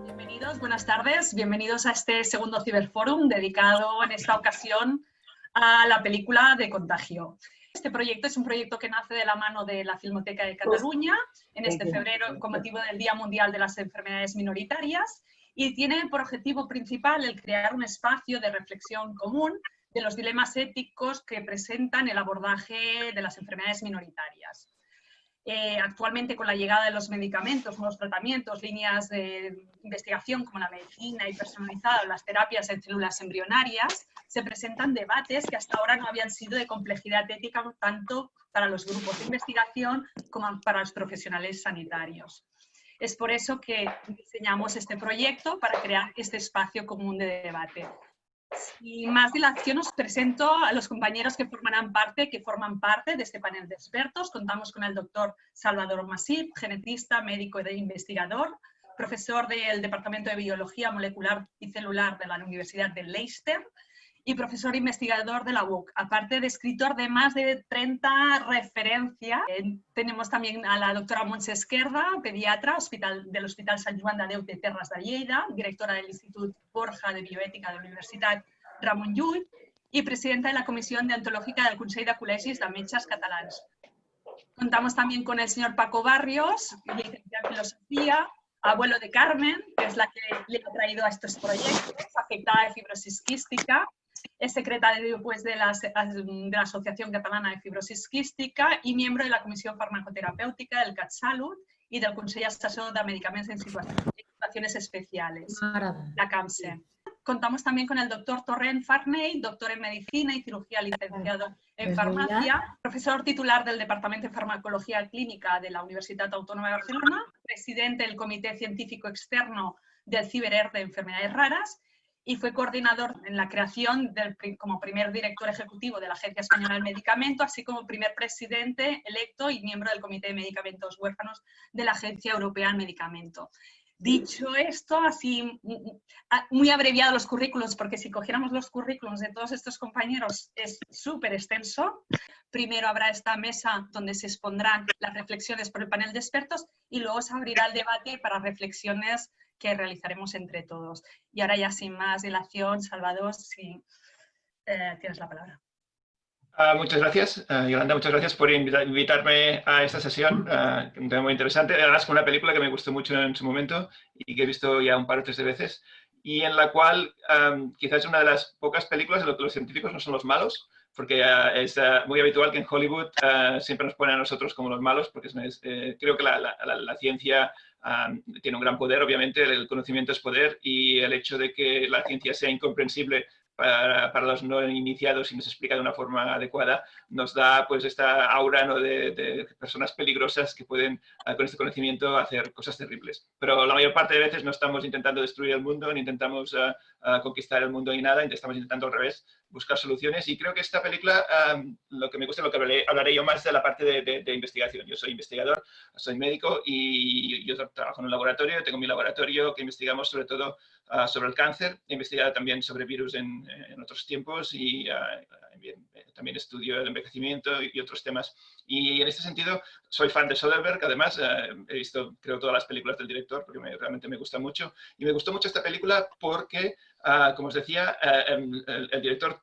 Bienvenidos, buenas tardes. Bienvenidos a este segundo Ciberforum dedicado en esta ocasión a la película de Contagio. Este proyecto es un proyecto que nace de la mano de la Filmoteca de Cataluña en este febrero con motivo del Día Mundial de las Enfermedades Minoritarias y tiene por objetivo principal el crear un espacio de reflexión común de los dilemas éticos que presentan el abordaje de las enfermedades minoritarias. Actualmente, con la llegada de los medicamentos, nuevos tratamientos, líneas de investigación como la medicina hipersonalizada o las terapias en células embrionarias, se presentan debates que hasta ahora no habían sido de complejidad ética tanto para los grupos de investigación como para los profesionales sanitarios. Es por eso que diseñamos este proyecto para crear este espacio común de debate. Sin más dilación, os presento a los compañeros que forman parte de este panel de expertos. Contamos con el doctor Salvador Masip, genetista, médico e investigador, profesor del Departamento de Biología Molecular y Celular de la Universidad de Leicester y profesor investigador de la UOC, aparte de escritor de más de 30 referencias. Tenemos también a la doctora Montse Esquerda, pediatra del Hospital Sant Joan de Déu de Terres de Lleida, directora del Institut Borja de Bioètica de la Universitat Ramon Llull y presidenta de la Comisión Deontològica del Consell de Col·legis de Metges Catalans. Contamos también con el señor Paco Barrios, licenciado en Filosofía, abuelo de Carmen, que es la que le ha traído a estos proyectos, afectada de fibrosis quística. Es secretario de la Asociación Catalana de Fibrosis Quística y miembro de la Comisión Farmacoterapèutica del CatSalut y del Consell Assessor de Medicaments en Situaciones Especiales, la CAMSE. Contamos también con el doctor Torrent Farney, doctor en Medicina y Cirugía, licenciado en Farmacia, profesor titular del Departamento de Farmacología Clínica de la Universitat Autònoma de Barcelona, presidente del Comité Científico Externo del CiberER de Enfermedades Raras y fue coordinador en la creación como primer director ejecutivo de la Agencia Española del Medicamento, así como primer presidente electo y miembro del Comité de Medicamentos Huérfanos de la Agencia Europea del Medicamento. Dicho esto, así muy abreviado los currículos, porque si cogiéramos los currículos de todos estos compañeros es súper extenso. Primero habrá esta mesa donde se expondrán las reflexiones por el panel de expertos y luego se abrirá el debate para reflexiones que realizaremos entre todos. Y ahora ya sin más dilación, Salvador, si tienes la palabra. Muchas gracias, Yolanda, muchas gracias por invitarme a esta sesión, un tema muy interesante, además con una película que me gustó mucho en su momento y que he visto ya un par o tres de veces, y en la cual quizás es una de las pocas películas en las que los científicos no son los malos, porque es muy habitual que en Hollywood siempre nos ponen a nosotros como los malos, porque creo que la ciencia tiene un gran poder, obviamente, el conocimiento es poder, y el hecho de que la ciencia sea incomprensible para los no iniciados y nos explica de una forma adecuada, nos da pues esta aura, ¿no?, de personas peligrosas que pueden con este conocimiento hacer cosas terribles. Pero la mayor parte de veces no estamos intentando destruir el mundo, ni intentamos conquistar el mundo ni nada, estamos intentando al revés, buscar soluciones. Y creo que esta película, lo que me gusta, lo que hablaré yo más de la parte de investigación. Yo soy investigador, soy médico y yo trabajo en un laboratorio, tengo mi laboratorio que investigamos sobre todo sobre el cáncer, he investigado también sobre virus en otros tiempos y también estudio el envejecimiento y otros temas. Y en este sentido soy fan de Soderbergh, además he visto creo todas las películas del director porque realmente me gusta mucho. Y me gustó mucho esta película porque, como os decía, el director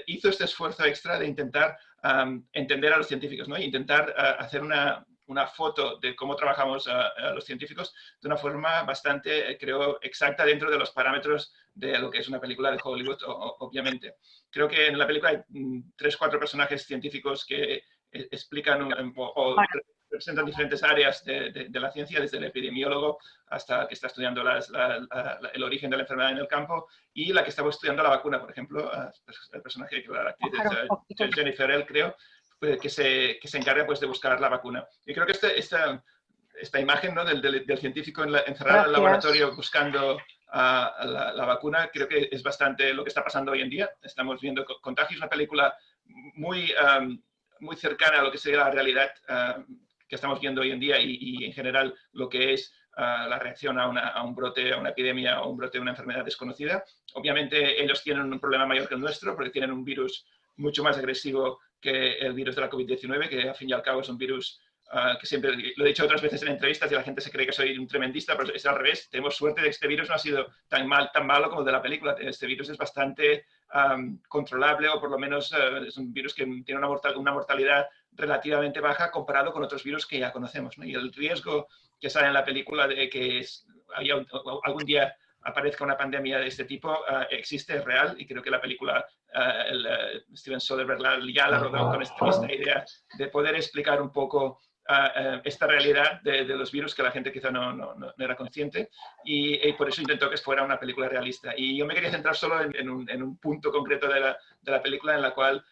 hizo este esfuerzo extra de intentar entender a los científicos, ¿no? E intentar hacer una foto de cómo trabajamos los científicos de una forma bastante, creo, exacta dentro de los parámetros de lo que es una película de Hollywood, obviamente. Creo que en la película hay 3 o 4 personajes científicos que explican o representan diferentes áreas de la ciencia, desde el epidemiólogo hasta que está estudiando el origen de la enfermedad en el campo y la que estaba estudiando la vacuna, por ejemplo, el personaje de la actriz es Jennifer L., creo, que se encarga pues, de buscar la vacuna. Y creo que esta imagen, ¿no?, del científico encerrado en el laboratorio buscando la vacuna, creo que es bastante lo que está pasando hoy en día. Estamos viendo Contagio, es una película muy cercana a lo que sería la realidad que estamos viendo hoy en día y en general lo que es la reacción a un brote, a una epidemia o un brote de una enfermedad desconocida. Obviamente ellos tienen un problema mayor que el nuestro porque tienen un virus mucho más agresivo que el virus de la COVID-19, que al fin y al cabo es un virus que siempre lo he dicho otras veces en entrevistas y la gente se cree que soy un tremendista, pero es al revés. Tenemos suerte de que este virus no ha sido tan malo como el de la película. Este virus es bastante controlable, o por lo menos es un virus que tiene una mortalidad relativamente baja comparado con otros virus que ya conocemos, ¿no? Y el riesgo que sale en la película de que algún día aparezca una pandemia de este tipo existe, es real, y creo que la película Steven Soderbergh ya la rodó con esta idea de poder explicar un poco esta realidad de los virus que la gente quizá no era consciente, y por eso intentó que fuera una película realista. Y yo me quería centrar solo en un punto concreto de la película, en la cual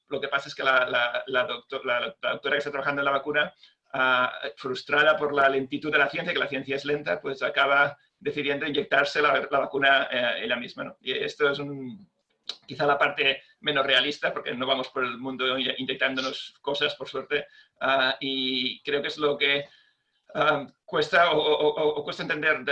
lo que pasa es que la doctora que está trabajando en la vacuna, frustrada por la lentitud de la ciencia, que la ciencia es lenta, pues acaba decidiendo inyectarse la vacuna ella misma, ¿no? Y esto es quizá la parte menos realista, porque no vamos por el mundo inyectándonos cosas, por suerte, y creo que es lo que cuesta cuesta entender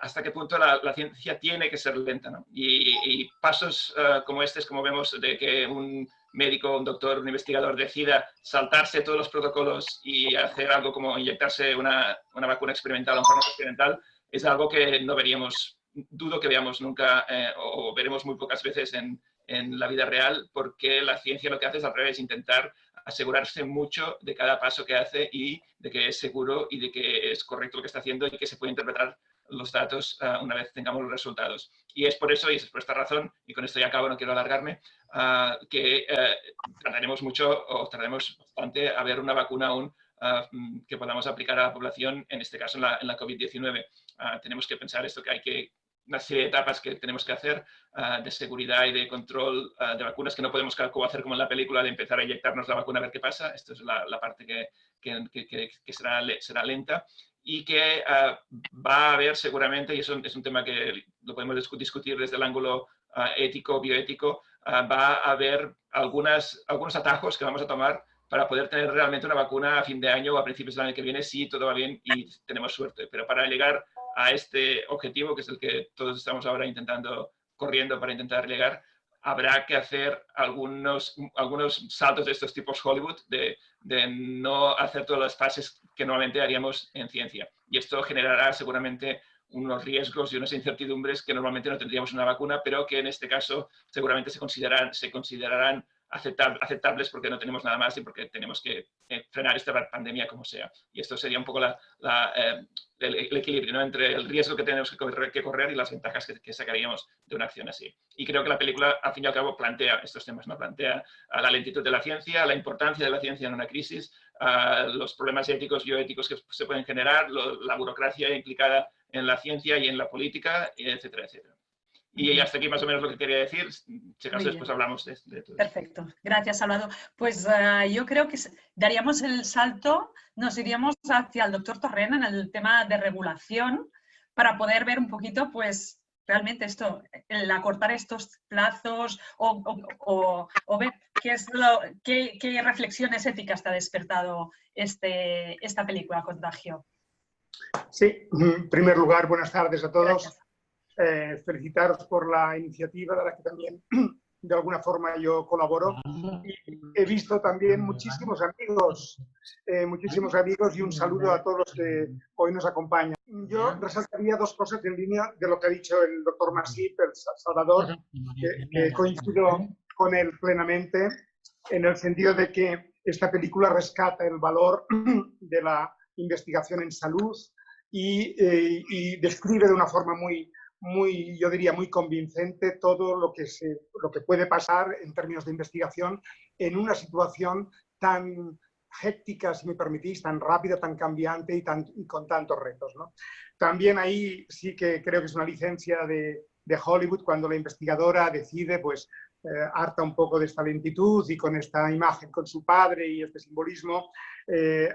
hasta qué punto la ciencia tiene que ser lenta, ¿no? Y pasos como este, como vemos, de que un médico, un doctor, un investigador decida saltarse todos los protocolos y hacer algo como inyectarse una vacuna experimental, un fármaco experimental, es algo que no veríamos, dudo que veamos nunca o veremos muy pocas veces en la vida real, porque la ciencia lo que hace es al revés, intentar asegurarse mucho de cada paso que hace y de que es seguro y de que es correcto lo que está haciendo y que se puede interpretar los datos una vez tengamos los resultados. Y es por eso, y es por esta razón, y con esto ya acabo, no quiero alargarme, que tardaremos mucho o tardaremos bastante a ver una vacuna aún que podamos aplicar a la población, en este caso en la COVID-19. Tenemos que pensar esto, que hay una serie de etapas que tenemos que hacer de seguridad y de control de vacunas, que no podemos hacer como en la película, de empezar a inyectarnos la vacuna a ver qué pasa. Esto es la parte que será lenta, y que va a haber seguramente, y eso es un tema que lo podemos discutir desde el ángulo ético, bioético, va a haber algunos atajos que vamos a tomar para poder tener realmente una vacuna a fin de año o a principios del año que viene, si todo va bien y tenemos suerte. Pero para llegar a este objetivo, que es el que todos estamos ahora corriendo para intentar llegar, habrá que hacer algunos saltos de estos tipos Hollywood, de no hacer todas las fases que normalmente haríamos en ciencia. Y esto generará seguramente unos riesgos y unas incertidumbres que normalmente no tendríamos una vacuna, pero que en este caso seguramente se considerarán aceptables, porque no tenemos nada más y porque tenemos que frenar esta pandemia como sea. Y esto sería un poco el equilibrio, ¿no?, entre el riesgo que tenemos que correr y las ventajas que sacaríamos de una acción así. Y creo que la película, al fin y al cabo, plantea estos temas, ¿no? Plantea la lentitud de la ciencia, la importancia de la ciencia en una crisis, los problemas éticos, bioéticos que se pueden generar, la burocracia implicada en la ciencia y en la política, etcétera, etcétera. Y hasta aquí más o menos lo que quería decir. Si acaso después hablamos de todo. Perfecto. Gracias, Salvador. Pues yo creo que daríamos el salto, nos iríamos hacia el doctor Torrent en el tema de regulación, para poder ver un poquito, pues, realmente esto, el acortar estos plazos o ver qué reflexiones éticas te ha despertado esta película, Contagio. Sí, en primer lugar, buenas tardes a todos. Felicitaros por la iniciativa, de la que también de alguna forma yo colaboro. Y he visto también muchísimos amigos y un saludo a todos los que hoy nos acompañan. Yo resaltaría dos cosas en línea de lo que ha dicho el doctor Masip, el Salvador, que coincido con él plenamente, en el sentido de que esta película rescata el valor de la investigación en salud y describe de una forma yo diría, muy convincente todo lo que puede pasar en términos de investigación en una situación tan héctica, si me permitís, tan rápida, tan cambiante y con tantos retos, ¿no? También ahí sí que creo que es una licencia de Hollywood, cuando la investigadora decide, pues, harta un poco de esta lentitud y con esta imagen con su padre y este simbolismo,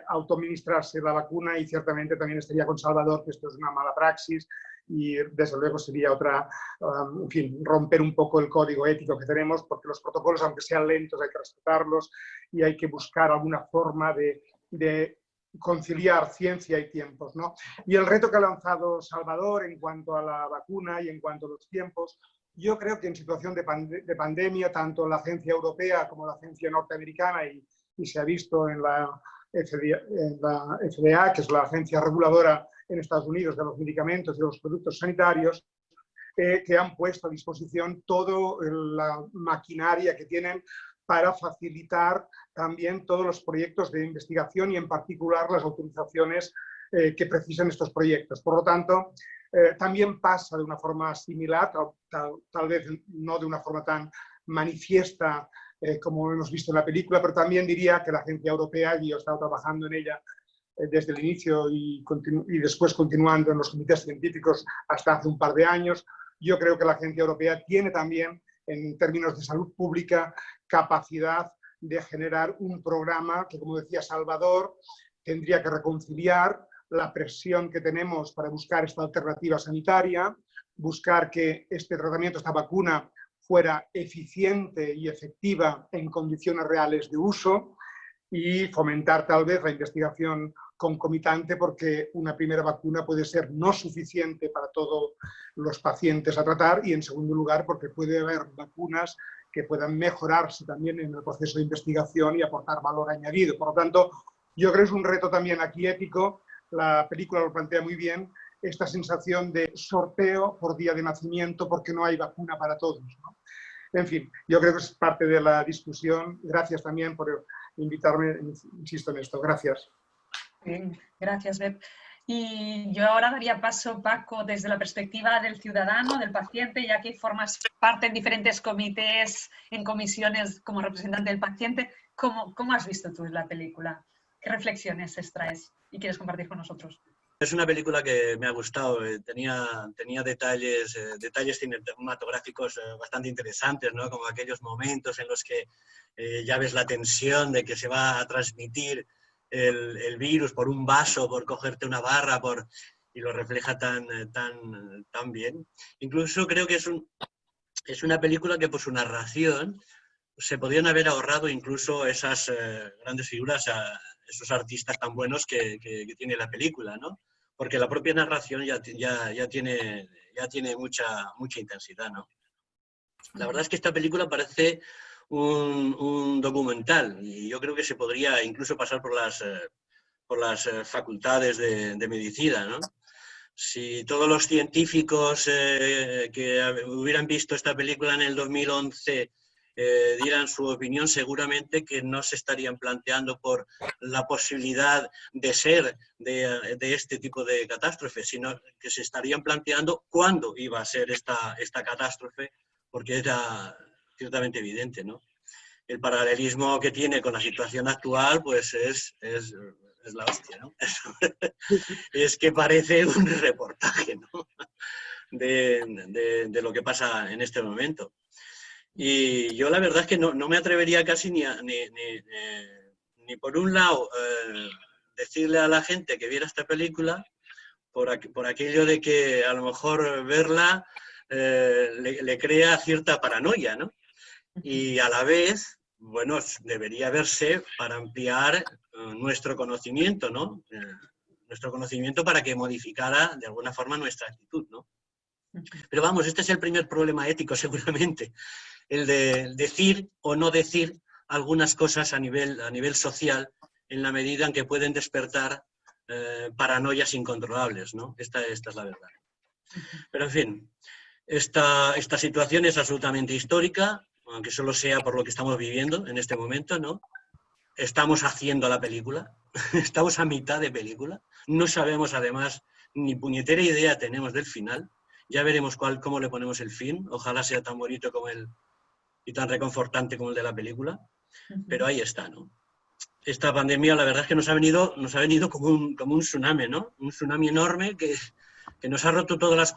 autoministrarse la vacuna, y ciertamente también estaría con Salvador que esto es una mala praxis y desde luego sería en fin, romper un poco el código ético que tenemos, porque los protocolos, aunque sean lentos, hay que respetarlos y hay que buscar alguna forma de conciliar ciencia y tiempos, ¿no? Y el reto que ha lanzado Salvador en cuanto a la vacuna y en cuanto a los tiempos, yo creo que en situación de pandemia, tanto la ciencia europea como la ciencia norteamericana, y se ha visto en la FDA, que es la agencia reguladora en Estados Unidos de los medicamentos y los productos sanitarios, que han puesto a disposición toda la maquinaria que tienen para facilitar también todos los proyectos de investigación y en particular las autorizaciones que precisan estos proyectos. Por lo tanto, también pasa de una forma similar, tal vez no de una forma tan manifiesta como hemos visto en la película, pero también diría que la Agencia Europea, y yo he estado trabajando en ella desde el inicio y después continuando en los comités científicos hasta hace un par de años, yo creo que la Agencia Europea tiene también, en términos de salud pública, capacidad de generar un programa que, como decía Salvador, tendría que reconciliar la presión que tenemos para buscar esta alternativa sanitaria, buscar que este tratamiento, esta vacuna, fuera eficiente y efectiva en condiciones reales de uso y fomentar tal vez la investigación concomitante, porque una primera vacuna puede ser no suficiente para todos los pacientes a tratar, y en segundo lugar porque puede haber vacunas que puedan mejorarse también en el proceso de investigación y aportar valor añadido. Por lo tanto, yo creo que es un reto también aquí ético. La película lo plantea muy bien, esta sensación de sorteo por día de nacimiento porque no hay vacuna para todos, ¿no? En fin, yo creo que es parte de la discusión. Gracias también por invitarme, insisto en esto. Gracias. Bien, gracias, Bep. Y yo ahora daría paso, Paco, desde la perspectiva del ciudadano, del paciente, ya que formas parte en diferentes comités, en comisiones como representante del paciente. ¿Cómo has visto tú la película? ¿Qué reflexiones extraes y quieres compartir con nosotros? Es una película que me ha gustado, tenía detalles cinematográficos bastante interesantes, ¿no? Como aquellos momentos en los que ya ves la tensión de que se va a transmitir el virus por un vaso, por cogerte una barra, y lo refleja tan bien. Incluso creo que es una película que por su narración se podrían haber ahorrado incluso esas grandes figuras, esos artistas tan buenos que tiene la película, ¿no? Porque la propia narración ya tiene mucha intensidad, ¿no? La verdad es que esta película parece un documental, y yo creo que se podría incluso pasar por las facultades de medicina, ¿no? Si todos los científicos que hubieran visto esta película en el 2011 dieran su opinión, seguramente que no se estarían planteando por la posibilidad de este tipo de catástrofe, sino que se estarían planteando cuándo iba a ser esta catástrofe, porque era ciertamente evidente, ¿no? El paralelismo que tiene con la situación actual, pues es la hostia, ¿no? Es que parece un reportaje, ¿no? de lo que pasa en este momento. Y yo la verdad es que no me atrevería casi ni por un lado decirle a la gente que viera esta película por aquello de que a lo mejor verla le crea cierta paranoia, ¿no? Y a la vez, bueno, debería verse para ampliar nuestro conocimiento, ¿no? Nuestro conocimiento para que modificara de alguna forma nuestra actitud, ¿no? Pero vamos, este es el primer problema ético seguramente, el de decir o no decir algunas cosas a nivel social en la medida en que pueden despertar paranoias incontrolables, ¿no? Esta es la verdad. Pero en fin, esta situación es absolutamente histórica, aunque solo sea por lo que estamos viviendo en este momento, ¿no? Estamos haciendo la película, estamos a mitad de película, no sabemos además, ni puñetera idea tenemos del final. Ya veremos cómo le ponemos el fin. Ojalá sea tan bonito y tan reconfortante como el de la película. Pero ahí está, ¿no? Esta pandemia, la verdad es que nos ha venido como un tsunami, ¿no? Un tsunami enorme que nos ha roto todas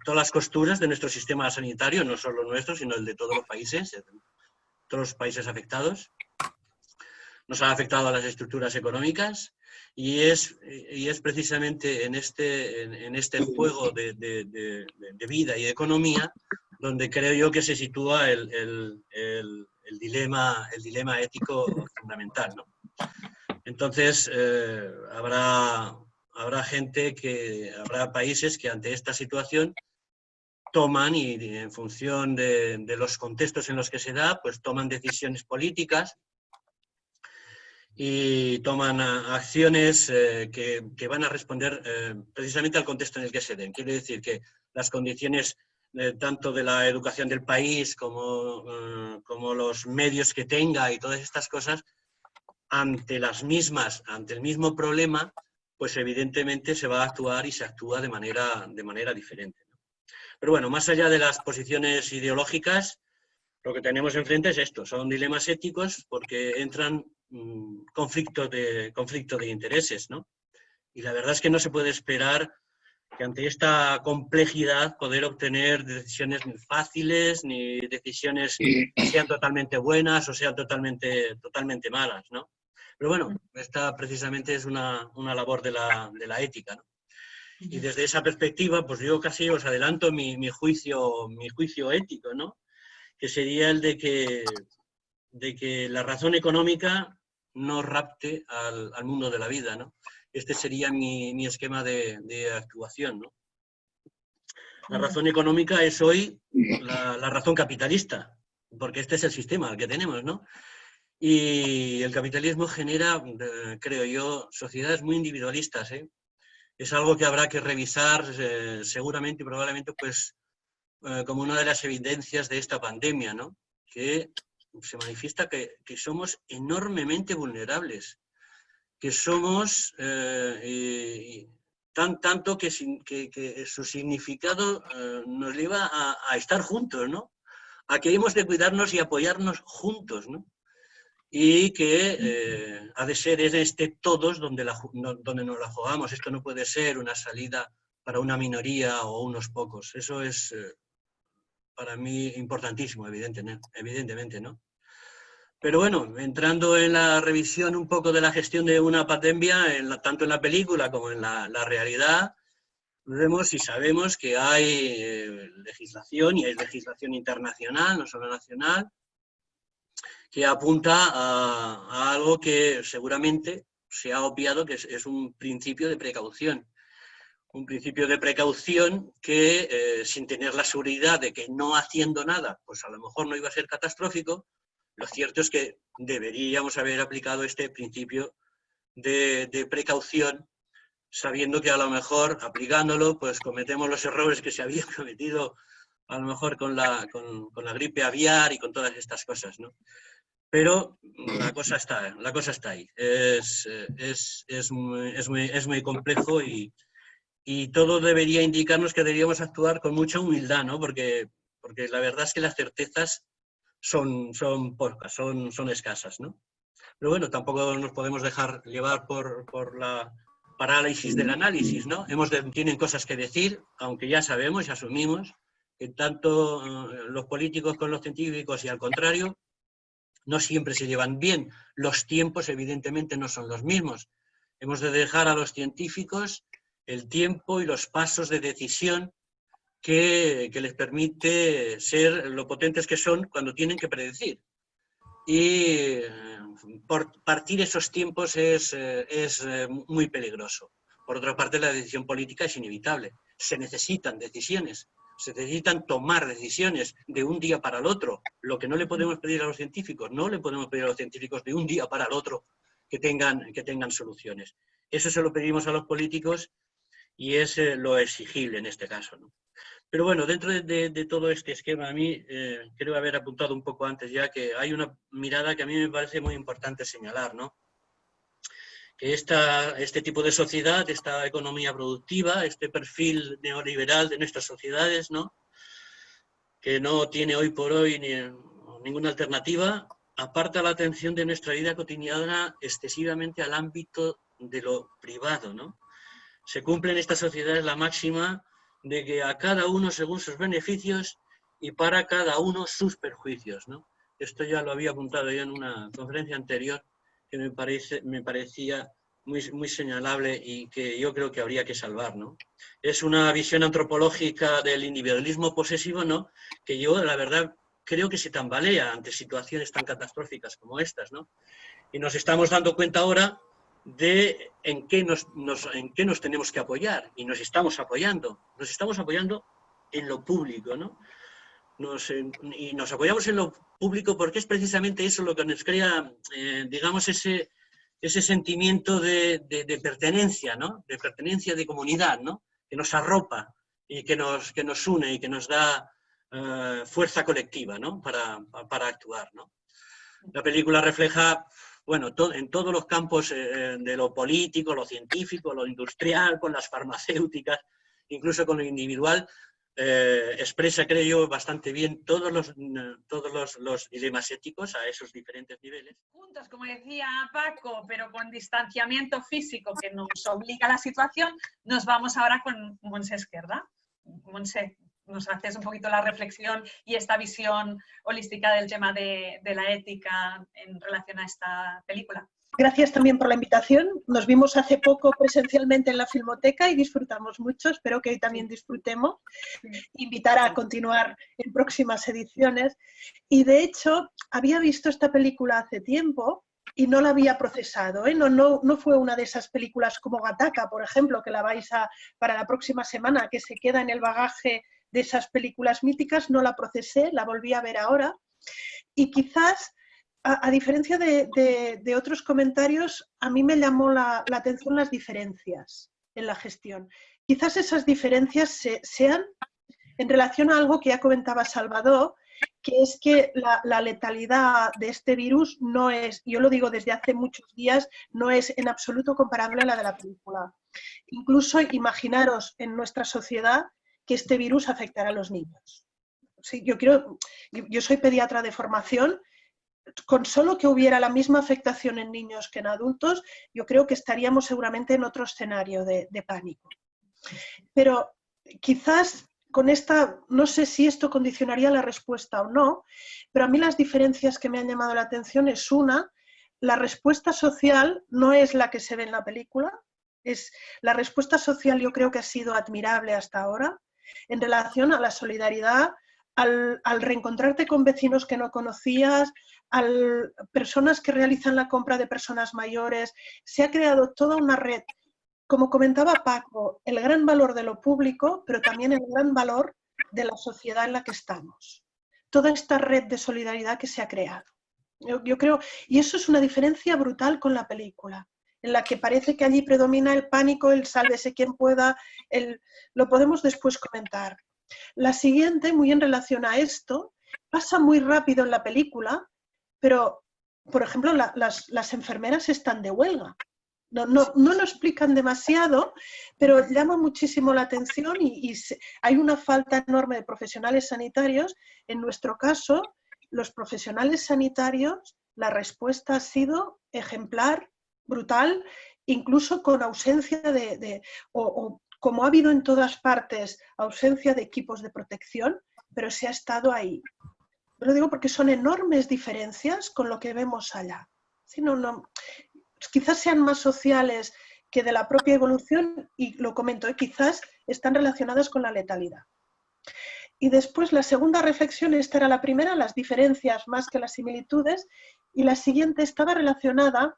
las costuras de nuestro sistema sanitario, no solo nuestro, sino el de todos los países afectados. Nos ha afectado a las estructuras económicas. Y es precisamente en este juego de vida y de economía donde creo yo que se sitúa el dilema ético fundamental, ¿no? Entonces, habrá países que ante esta situación toman, y en función de los contextos en los que se da, pues toman decisiones políticas y toman acciones que van a responder precisamente al contexto en el que se den. Quiere decir que las condiciones tanto de la educación del país como los medios que tenga y todas estas cosas, ante el mismo problema, pues evidentemente se va a actuar y se actúa de manera diferente. Pero bueno, más allá de las posiciones ideológicas, lo que tenemos enfrente es esto, son dilemas éticos porque entran conflictos de intereses, ¿no? Y la verdad es que no se puede esperar que ante esta complejidad poder obtener decisiones muy fáciles ni decisiones que sean totalmente buenas o sean totalmente malas, ¿no? Pero bueno, esta precisamente es una labor de la ética, ¿no? Y desde esa perspectiva, pues yo casi os adelanto mi juicio ético, ¿no? Que sería el de que la razón económica no rapte al mundo de la vida, ¿no? Este sería mi esquema de actuación, ¿no? La razón económica es hoy la razón capitalista, porque este es el sistema al que tenemos, ¿no? Y el capitalismo genera, creo yo, sociedades muy individualistas, ¿eh? Es algo que habrá que revisar seguramente y probablemente pues, como una de las evidencias de esta pandemia, ¿no? Que se manifiesta que somos enormemente vulnerables, que somos tanto que su significado nos lleva a estar juntos, ¿no? A que hemos de cuidarnos y apoyarnos juntos, ¿no? Y que ha de ser en este todos donde nos la jugamos. Esto no puede ser una salida para una minoría o unos pocos. Eso es para mí importantísimo, evidentemente, ¿no? Pero bueno, entrando en la revisión un poco de la gestión de una pandemia, tanto en la película como en la realidad, vemos y sabemos que hay legislación, y hay legislación internacional, no solo nacional, que apunta a algo que seguramente se ha obviado, que es un principio de precaución. Un principio de precaución que, sin tener la seguridad de que no haciendo nada, pues a lo mejor no iba a ser catastrófico, lo cierto es que deberíamos haber aplicado este principio de precaución, sabiendo que a lo mejor aplicándolo, pues cometemos los errores que se habían cometido a lo mejor con la gripe aviar y con todas estas cosas, ¿no? Pero la cosa está ahí. Es muy complejo y todo debería indicarnos que deberíamos actuar con mucha humildad, ¿no? Porque la verdad es que las certezas son pocas, son escasas, ¿no? Pero bueno, tampoco nos podemos dejar llevar por la parálisis del análisis, ¿no? Tienen cosas que decir, aunque ya sabemos y asumimos que tanto los políticos con los científicos y al contrario, no siempre se llevan bien. Los tiempos, evidentemente, no son los mismos. Hemos de dejar a los científicos el tiempo y los pasos de decisión que les permite ser lo potentes que son cuando tienen que predecir. Y por partir esos tiempos es muy peligroso. Por otra parte, la decisión política es inevitable. Se necesitan decisiones. Se necesitan tomar decisiones de un día para el otro. Lo que no le podemos pedir a los científicos, no le podemos pedir a los científicos de un día para el otro que tengan soluciones. Eso se lo pedimos a los políticos y es lo exigible en este caso, ¿no? Pero bueno, dentro de todo este esquema, a mí creo haber apuntado un poco antes ya que hay una mirada que a mí me parece muy importante señalar, ¿no? Que este tipo de sociedad, esta economía productiva, este perfil neoliberal de nuestras sociedades, ¿no? Que no tiene hoy por hoy ninguna alternativa, aparta la atención de nuestra vida cotidiana excesivamente al ámbito de lo privado, ¿no? Se cumple en estas sociedades la máxima de que a cada uno según sus beneficios y para cada uno sus perjuicios, ¿no? Esto ya lo había apuntado yo en una conferencia anterior, que me parecía muy señalable y que yo creo que habría que salvar, ¿no? Es una visión antropológica del individualismo posesivo, ¿no? Que yo, la verdad, creo que se tambalea ante situaciones tan catastróficas como estas, ¿no? Y nos estamos dando cuenta ahora de en qué nos tenemos que apoyar, y nos estamos apoyando en lo público, ¿no? Y nos apoyamos en lo público porque es precisamente eso lo que nos crea, digamos, ese sentimiento de pertenencia, ¿no? De pertenencia de comunidad, ¿no? Que nos arropa y que nos une y que nos da fuerza colectiva, ¿no? Para actuar, ¿no? La película refleja, bueno, en todos los campos de lo político, lo científico, lo industrial, con las farmacéuticas, incluso con lo individual, expresa, creo yo, bastante bien todos los dilemas éticos a esos diferentes niveles. Juntos, como decía Paco, pero con distanciamiento físico que nos obliga a la situación, nos vamos ahora con Montse Esquerda. Montse, nos haces un poquito la reflexión y esta visión holística del tema de la ética en relación a esta película. Gracias también por la invitación. Nos vimos hace poco presencialmente en la Filmoteca y disfrutamos mucho. Espero que hoy también disfrutemos. Invitar a continuar en próximas ediciones. Y de hecho, había visto esta película hace tiempo y no la había procesado, ¿eh? No fue una de esas películas como Gattaca, por ejemplo, que la vais para la próxima semana, que se queda en el bagaje de esas películas míticas. No la procesé, la volví a ver ahora. Y quizás, a diferencia de otros comentarios, a mí me llamó la atención las diferencias en la gestión. Quizás esas diferencias sean en relación a algo que ya comentaba Salvador, que es que la letalidad de este virus no es, yo lo digo desde hace muchos días, no es en absoluto comparable a la de la película. Incluso imaginaros en nuestra sociedad que este virus afectará a los niños. Sí, yo soy pediatra de formación. Con solo que hubiera la misma afectación en niños que en adultos, yo creo que estaríamos seguramente en otro escenario de pánico. Pero quizás con esta, no sé si esto condicionaría la respuesta o no, pero a mí las diferencias que me han llamado la atención es la respuesta social no es la que se ve en la película, la respuesta social yo creo que ha sido admirable hasta ahora en relación a la solidaridad, al reencontrarte con vecinos que no conocías, personas que realizan la compra de personas mayores. Se ha creado toda una red, como comentaba Paco, el gran valor de lo público, pero también el gran valor de la sociedad en la que estamos. Toda esta red de solidaridad que se ha creado. Yo creo, y eso es una diferencia brutal con la película, en la que parece que allí predomina el pánico, el sálvese quien pueda, lo podemos después comentar. La siguiente, muy en relación a esto, pasa muy rápido en la película, pero, por ejemplo, las enfermeras están de huelga. No lo explican demasiado, pero llama muchísimo la atención y hay una falta enorme de profesionales sanitarios. En nuestro caso, los profesionales sanitarios, la respuesta ha sido ejemplar, brutal, incluso con ausencia o como ha habido en todas partes, ausencia de equipos de protección, pero se ha estado ahí. Lo digo porque son enormes diferencias con lo que vemos allá. ¿Sí? Quizás sean más sociales que de la propia evolución, y lo comento, quizás están relacionadas con la letalidad. Y después la segunda reflexión, esta era la primera, las diferencias más que las similitudes, y la siguiente estaba relacionada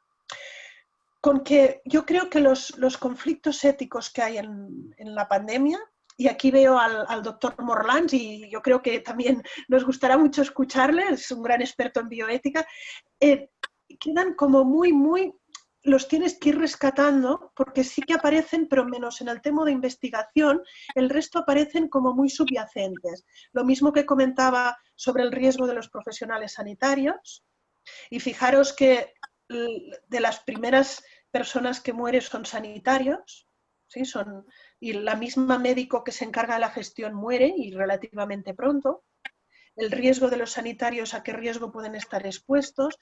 con que yo creo que los conflictos éticos que hay en la pandemia, y aquí veo al doctor Morlans y yo creo que también nos gustará mucho escucharle, es un gran experto en bioética, quedan como los tienes que ir rescatando porque sí que aparecen, pero menos en el tema de investigación, el resto aparecen como muy subyacentes. Lo mismo que comentaba sobre el riesgo de los profesionales sanitarios, y fijaros que de las primeras personas que mueren son sanitarios, ¿sí? Y la misma médico que se encarga de la gestión muere y relativamente pronto. El riesgo de los sanitarios, a qué riesgo pueden estar expuestos.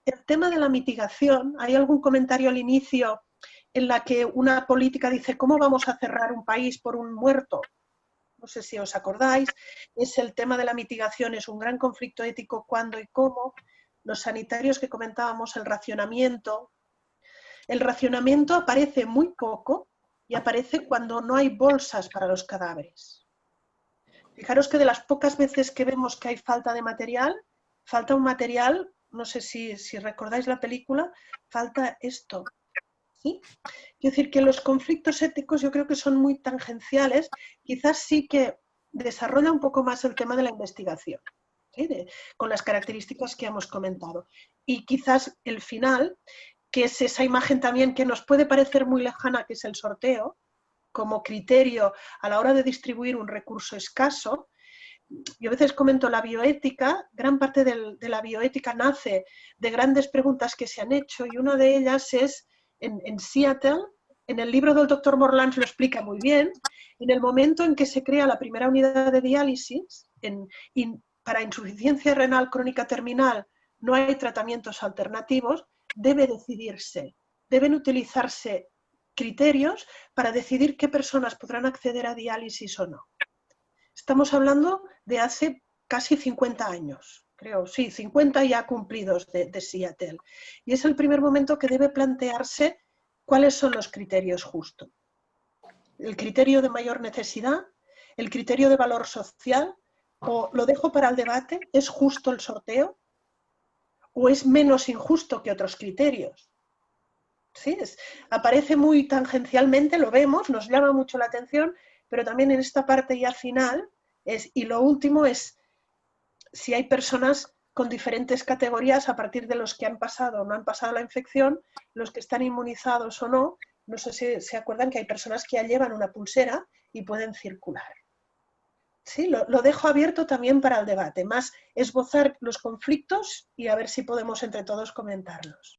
El tema de la mitigación, hay algún comentario al inicio en la que una política dice ¿cómo vamos a cerrar un país por un muerto? No sé si os acordáis, es el tema de la mitigación, es un gran conflicto ético, cuándo y cómo. Los sanitarios que comentábamos, el racionamiento. El racionamiento aparece muy poco y aparece cuando no hay bolsas para los cadáveres. Fijaros que de las pocas veces que vemos que hay falta de material, falta un material, no sé si recordáis la película, falta esto. ¿Sí? Es decir, que los conflictos éticos yo creo que son muy tangenciales, quizás sí que desarrolla un poco más el tema de la investigación, ¿sí? Con las características que hemos comentado. Y quizás el final, que es esa imagen también que nos puede parecer muy lejana, que es el sorteo, como criterio a la hora de distribuir un recurso escaso. Yo a veces comento la bioética, gran parte de la bioética nace de grandes preguntas que se han hecho, y una de ellas es en Seattle, en el libro del doctor Morlans lo explica muy bien, en el momento en que se crea la primera unidad de diálisis, para insuficiencia renal crónica terminal no hay tratamientos alternativos, deben utilizarse criterios para decidir qué personas podrán acceder a diálisis o no. Estamos hablando de hace casi 50 años, creo, sí, 50 ya cumplidos de Seattle. Y es el primer momento que debe plantearse cuáles son los criterios justos. El criterio de mayor necesidad, el criterio de valor social, o lo dejo para el debate, ¿es justo el sorteo? ¿O es menos injusto que otros criterios? ¿Sí? Aparece muy tangencialmente, lo vemos, nos llama mucho la atención, pero también en esta parte ya final, y lo último es si hay personas con diferentes categorías a partir de los que han pasado o no han pasado la infección, los que están inmunizados o no. No sé si se acuerdan que hay personas que ya llevan una pulsera y pueden circular. Sí, lo dejo abierto también para el debate, más esbozar los conflictos y a ver si podemos entre todos comentarlos.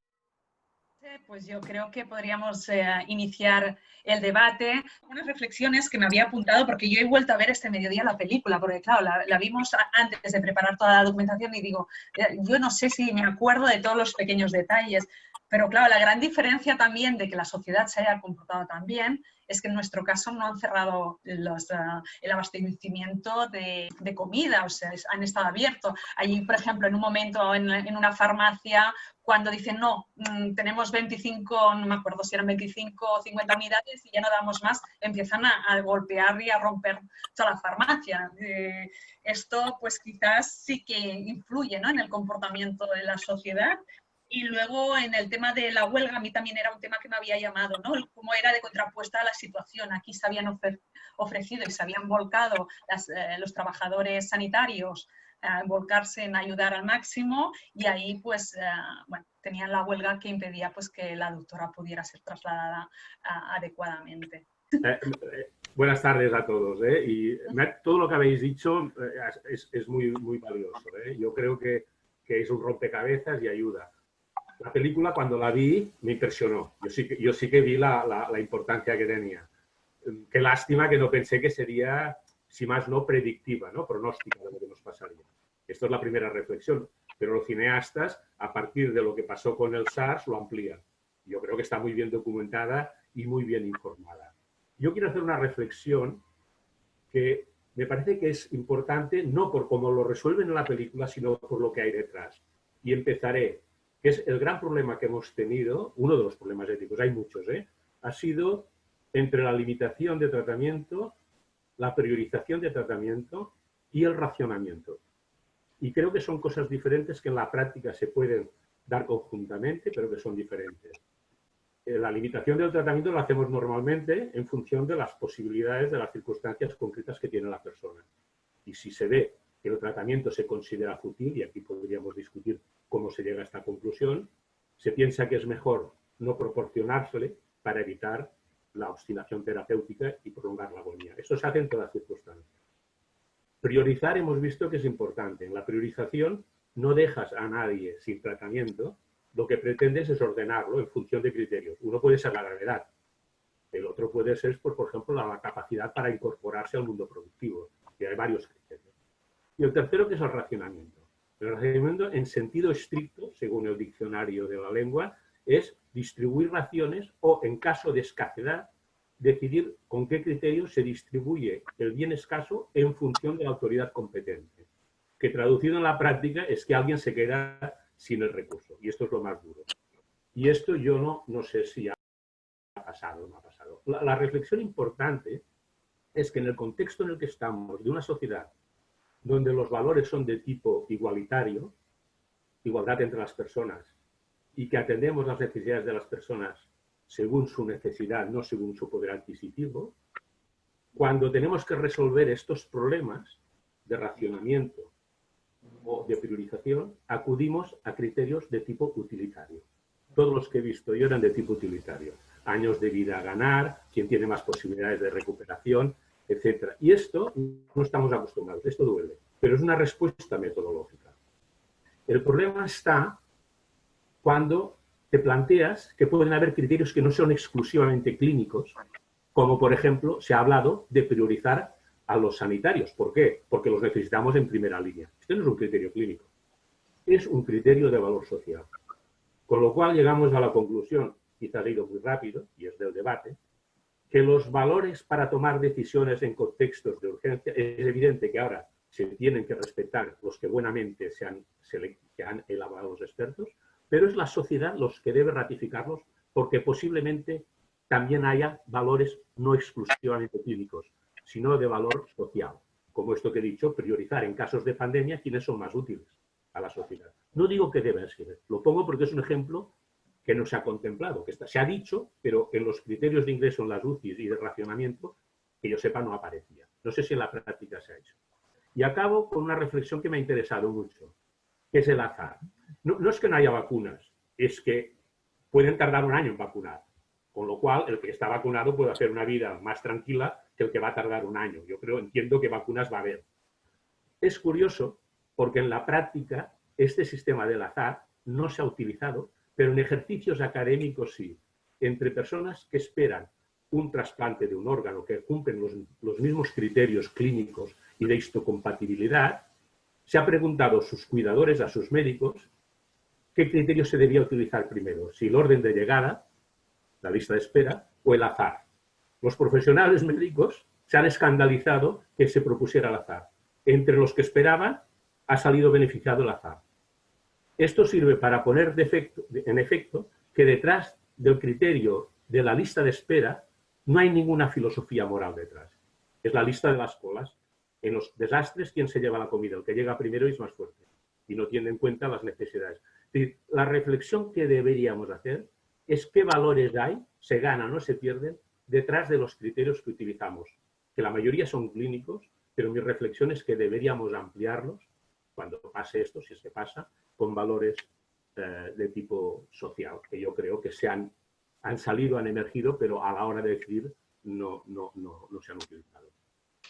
Pues yo creo que podríamos iniciar el debate. Unas reflexiones que me había apuntado, porque yo he vuelto a ver este mediodía la película, porque claro, la vimos antes de preparar toda la documentación y digo, yo no sé si me acuerdo de todos los pequeños detalles, pero claro, la gran diferencia también de que la sociedad se haya comportado tan bien es que en nuestro caso no han cerrado el abastecimiento de comida, o sea, han estado abiertos. Allí, por ejemplo, en un momento en una farmacia, cuando dicen, no, tenemos 25, no me acuerdo si eran 25 o 50 unidades y ya no damos más, empiezan a golpear y a romper toda la farmacia. Esto, pues quizás sí que influye, ¿no?, en el comportamiento de la sociedad. Y luego en el tema de la huelga, a mí también era un tema que me había llamado, ¿no?, cómo era de contrapuesta a la situación. Aquí se habían ofrecido y se habían volcado los trabajadores sanitarios a volcarse en ayudar al máximo, y ahí pues bueno, tenían la huelga que impedía pues que la doctora pudiera ser trasladada adecuadamente. Buenas tardes a todos. Y todo lo que habéis dicho es muy, muy valioso. Yo creo que es un rompecabezas y ayuda. La película, cuando la vi, me impresionó. Yo sí que vi la importancia que tenía. Qué lástima que no pensé que sería, si más no, predictiva, ¿no?, pronóstica de lo que nos pasaría. Esto es la primera reflexión. Pero los cineastas, a partir de lo que pasó con el SARS, lo amplían. Yo creo que está muy bien documentada y muy bien informada. Yo quiero hacer una reflexión que me parece que es importante, no por cómo lo resuelven en la película, sino por lo que hay detrás. Y empezaré, que es el gran problema que hemos tenido, uno de los problemas éticos, hay muchos, ha sido entre la limitación de tratamiento, la priorización de tratamiento y el racionamiento. Y creo que son cosas diferentes que en la práctica se pueden dar conjuntamente, pero que son diferentes. La limitación del tratamiento la hacemos normalmente en función de las posibilidades, de las circunstancias concretas que tiene la persona. Y si se ve que el tratamiento se considera fútil, y aquí podríamos discutir cómo se llega a esta conclusión, se piensa que es mejor no proporcionársele para evitar la obstinación terapéutica y prolongar la agonía. Eso se hace en todas circunstancias. Priorizar hemos visto que es importante. En la priorización no dejas a nadie sin tratamiento, lo que pretendes es ordenarlo en función de criterios. Uno puede ser la gravedad, el otro puede ser, por ejemplo, la capacidad para incorporarse al mundo productivo, y hay varios criterios. Y el tercero, que es el racionamiento. El racionamiento, en sentido estricto, según el diccionario de la lengua, es distribuir raciones o, en caso de escasez, decidir con qué criterios se distribuye el bien escaso en función de la autoridad competente. Que traducido en la práctica es que alguien se queda sin el recurso. Y esto es lo más duro. Y esto yo no sé si ha pasado o no ha pasado. La reflexión importante es que en el contexto en el que estamos, de una sociedad donde los valores son de tipo igualitario, igualdad entre las personas, y que atendemos las necesidades de las personas según su necesidad, no según su poder adquisitivo, cuando tenemos que resolver estos problemas de racionamiento o de priorización, acudimos a criterios de tipo utilitario. todos los que he visto yo eran de tipo utilitario. Años de vida a ganar, quién tiene más posibilidades de recuperación, etc. Y esto no estamos acostumbrados, esto duele, pero es una respuesta metodológica. El problema está cuando te planteas que pueden haber criterios que no son exclusivamente clínicos, como por ejemplo se ha hablado de priorizar a los sanitarios. ¿Por qué? Porque los necesitamos en primera línea. Este no es un criterio clínico, es un criterio de valor social. Con lo cual llegamos a la conclusión, quizás he ido muy rápido, y es del debate, que los valores para tomar decisiones en contextos de urgencia, es evidente que ahora se tienen que respetar los que buenamente que han elaborado los expertos, pero es la sociedad los que debe ratificarlos porque posiblemente también haya valores no exclusivamente clínicos, sino de valor social. Como esto que he dicho, priorizar en casos de pandemia quiénes son más útiles a la sociedad. No digo que deben ser, lo pongo porque es un ejemplo que no se ha contemplado, que se ha dicho, pero en los criterios de ingreso en las UCIs y de racionamiento, que yo sepa, no aparecía. No sé si en la práctica se ha hecho. Y acabo con una reflexión que me ha interesado mucho, que es el azar. No es que no haya vacunas, es que pueden tardar un año en vacunar, con lo cual el que está vacunado puede hacer una vida más tranquila que el que va a tardar un año. Yo entiendo que vacunas va a haber. Es curioso porque en la práctica este sistema del azar no se ha utilizado, pero en ejercicios académicos sí, entre personas que esperan un trasplante de un órgano que cumplen los mismos criterios clínicos y de histocompatibilidad, se ha preguntado a sus cuidadores, a sus médicos, qué criterio se debía utilizar primero, si el orden de llegada, la lista de espera, o el azar. Los profesionales médicos se han escandalizado que se propusiera el azar. Entre los que esperaban ha salido beneficiado el azar. Esto sirve para poner en efecto que detrás del criterio de la lista de espera no hay ninguna filosofía moral detrás. Es la lista de las colas. En los desastres, ¿quién se lleva la comida? El que llega primero y es más fuerte. Y no tiene en cuenta las necesidades. Es decir, la reflexión que deberíamos hacer es qué valores hay, se ganan o se pierden, detrás de los criterios que utilizamos. Que la mayoría son clínicos, pero mi reflexión es que deberíamos ampliarlos, cuando pase esto, si es que pasa, con valores de tipo social, que yo creo que han salido, han emergido, pero a la hora de decidir no se han utilizado.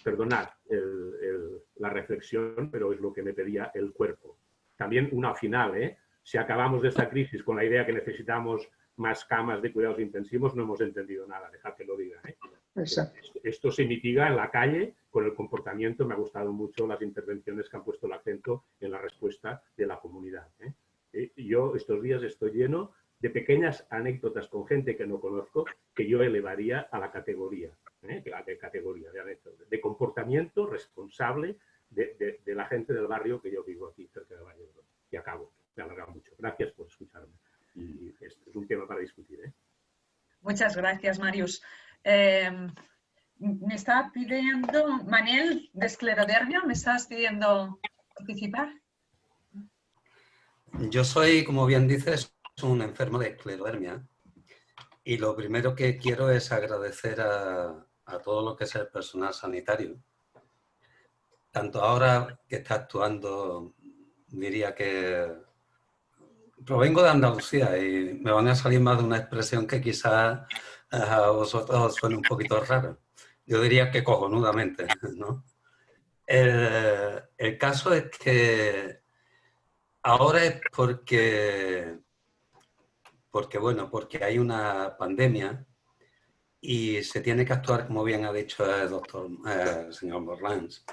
Perdonad la reflexión, pero es lo que me pedía el cuerpo. También una final, si acabamos de esta crisis con la idea que necesitamos más camas de cuidados intensivos, no hemos entendido nada, dejad que lo diga. Exacto. Esto se mitiga en la calle con el comportamiento. Me ha gustado mucho las intervenciones que han puesto el acento en la respuesta de la comunidad. Yo estos días estoy lleno de pequeñas anécdotas con gente que no conozco que yo elevaría a la categoría, de comportamiento responsable de la gente del barrio que yo vivo aquí cerca de Valladolid. Y acabo, me ha alargado mucho. Gracias por escucharme. Y este es un tema para discutir. Muchas gracias, Marius. Me está pidiendo, Manel, de esclerodermia, ¿me estás pidiendo participar? Yo soy, como bien dices, un enfermo de esclerodermia. Y lo primero que quiero es agradecer a todo lo que es el personal sanitario. Tanto ahora que está actuando, diría que provengo de Andalucía y me van a salir más de una expresión que quizás a vosotros os suene un poquito rara. Yo diría que cojonudamente, ¿no? El caso es que ahora es porque hay una pandemia y se tiene que actuar, como bien ha dicho el señor Borlans,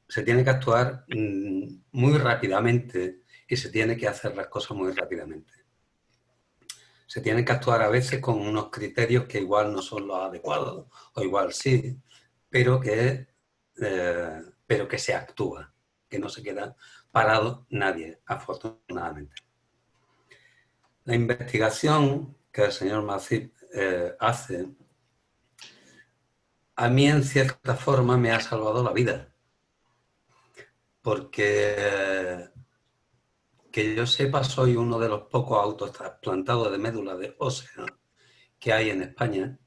se tiene que actuar muy rápidamente y se tiene que hacer las cosas muy rápidamente. Se tiene que actuar a veces con unos criterios que igual no son los adecuados, o igual sí, pero que se actúa, que no se queda parado nadie, afortunadamente. La investigación que el señor Masip hace, a mí en cierta forma me ha salvado la vida, porque que yo sepa soy uno de los pocos autotrasplantados de médula ósea que hay en España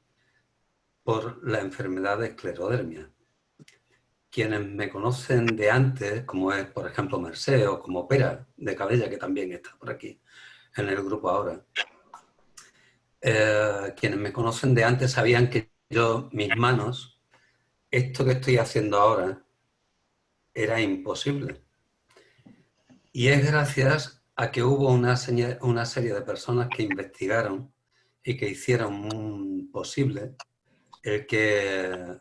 por la enfermedad de esclerodermia. Quienes me conocen de antes, como es por ejemplo Mercé o como Pera de Cabella, que también está por aquí en el grupo ahora, quienes me conocen de antes sabían que yo, mis manos, esto que estoy haciendo ahora, era imposible. Y es gracias a que hubo una serie de personas que investigaron y que hicieron posible el que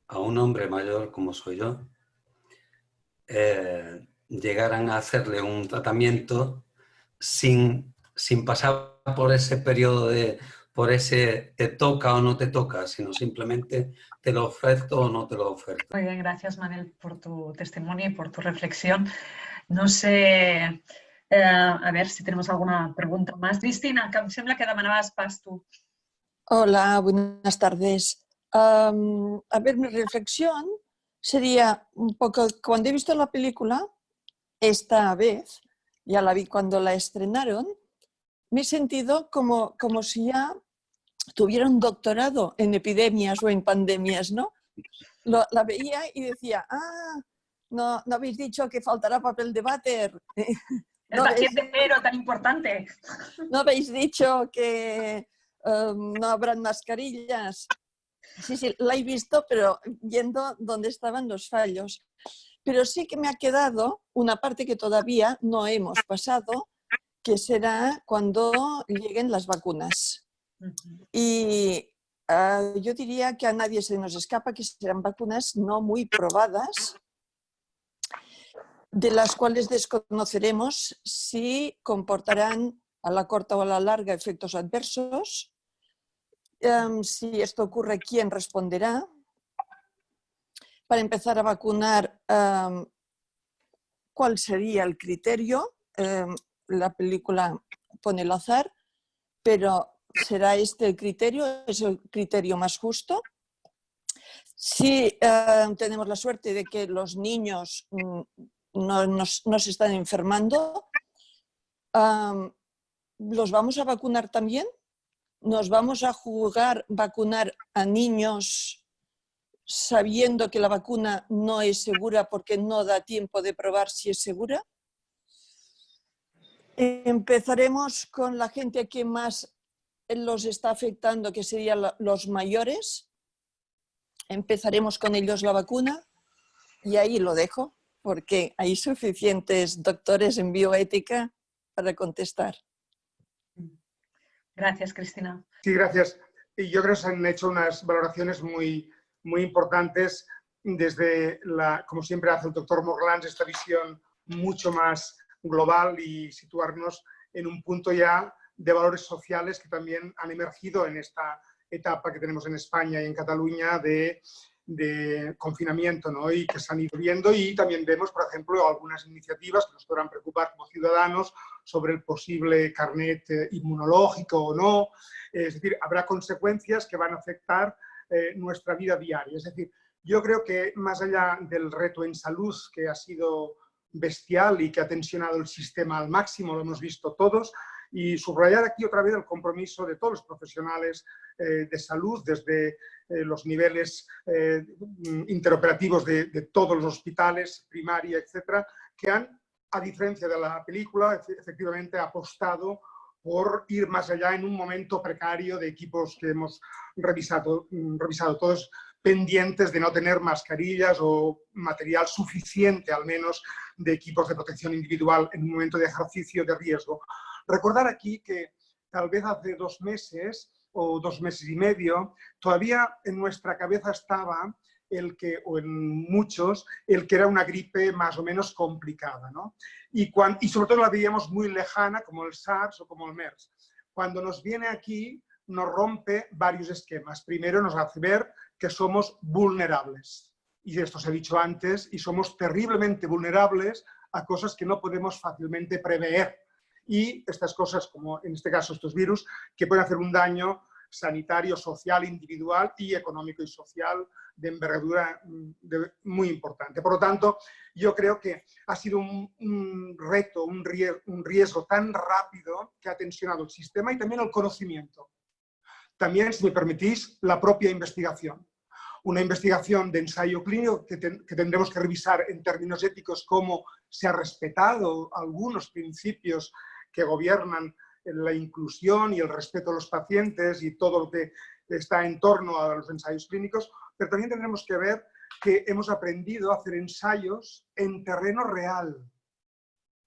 a un hombre mayor como soy yo llegaran a hacerle un tratamiento sin pasar por ese periodo por ese te toca o no te toca, sino simplemente te lo oferto o no te lo oferto. Muy bien, gracias Manel por tu testimonio y por tu reflexión. No sé, a ver si tenemos alguna pregunta más. Cristina, que em sembla que demanaves pas tu. Hola, buenas tardes. A ver, mi reflexión sería un poco, cuando he visto la película, esta vez, ya la vi cuando la estrenaron, me he sentido como si ya tuviera un doctorado en epidemias o en pandemias, ¿no? La veía y decía, no habéis dicho que faltará papel de váter. El paciente cero, tan importante. No habéis dicho que no habrán mascarillas. Sí, la he visto, pero viendo dónde estaban los fallos. Pero sí que me ha quedado una parte que todavía no hemos pasado, que será cuando lleguen las vacunas. Y yo diría que a nadie se nos escapa que serán vacunas no muy probadas, de las cuales desconoceremos si comportarán a la corta o a la larga efectos adversos. Si esto ocurre, ¿quién responderá? Para empezar a vacunar, ¿cuál sería el criterio? La película pone el azar, pero ¿será este el criterio? ¿Es el criterio más justo? Si tenemos la suerte de que los niños no se están enfermando, ¿los vamos a vacunar también? ¿Nos vamos a jugar vacunar a niños sabiendo que la vacuna no es segura porque no da tiempo de probar si es segura? Empezaremos con la gente que más los está afectando, que serían los mayores. Empezaremos con ellos la vacuna y ahí lo dejo, porque hay suficientes doctores en bioética para contestar. Gracias, Cristina. Sí, gracias. Y yo creo que se han hecho unas valoraciones muy importantes desde, como siempre hace el doctor Morlans, esta visión mucho más global y situarnos en un punto ya de valores sociales que también han emergido en esta etapa que tenemos en España y en Cataluña de confinamiento, ¿no? Y que se han ido viendo, y también vemos, por ejemplo, algunas iniciativas que nos podrán preocupar como ciudadanos sobre el posible carnet inmunológico o no. Es decir, habrá consecuencias que van a afectar nuestra vida diaria. Es decir, yo creo que más allá del reto en salud, que ha sido bestial y que ha tensionado el sistema al máximo, lo hemos visto todos, y subrayar aquí otra vez el compromiso de todos los profesionales de salud, desde los niveles interoperativos de todos los hospitales, primaria, etcétera, que han, a diferencia de la película, efectivamente apostado por ir más allá en un momento precario de equipos que hemos revisado todos, pendientes de no tener mascarillas o material suficiente, al menos, de equipos de protección individual en un momento de ejercicio de riesgo. Recordar aquí que tal vez hace 2 meses o 2 meses y medio, todavía en nuestra cabeza estaba o en muchos, el que era una gripe más o menos complicada, ¿no? Y sobre todo la veíamos muy lejana, como el SARS o como el MERS. Cuando nos viene aquí, nos rompe varios esquemas. Primero, nos hace ver que somos vulnerables. Y esto se ha dicho antes, y somos terriblemente vulnerables a cosas que no podemos fácilmente prever. Y estas cosas, como en este caso estos virus, que pueden hacer un daño sanitario, social, individual y económico y social de envergadura muy importante. Por lo tanto, yo creo que ha sido un reto, un riesgo tan rápido que ha tensionado el sistema y también el conocimiento. También, si me permitís, la propia investigación. Una investigación de ensayo clínico que tendremos que revisar en términos éticos cómo se ha respetado algunos principios que gobiernan la inclusión y el respeto a los pacientes y todo lo que está en torno a los ensayos clínicos, pero también tendremos que ver que hemos aprendido a hacer ensayos en terreno real.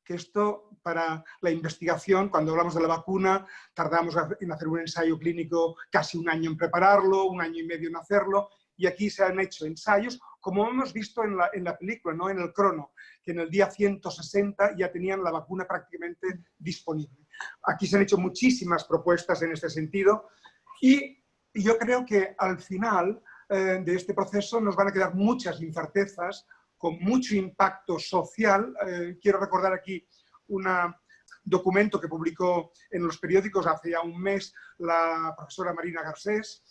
Que esto, para la investigación, cuando hablamos de la vacuna, tardamos en hacer un ensayo clínico casi un año en prepararlo, un año y medio en hacerlo, y aquí se han hecho ensayos, como hemos visto en la película, ¿no? En el crono, que en el día 160 ya tenían la vacuna prácticamente disponible. Aquí se han hecho muchísimas propuestas en este sentido, y yo creo que al final de este proceso nos van a quedar muchas incertezas, con mucho impacto social. Quiero recordar aquí un documento que publicó en los periódicos hace ya un mes la profesora Marina Garcés,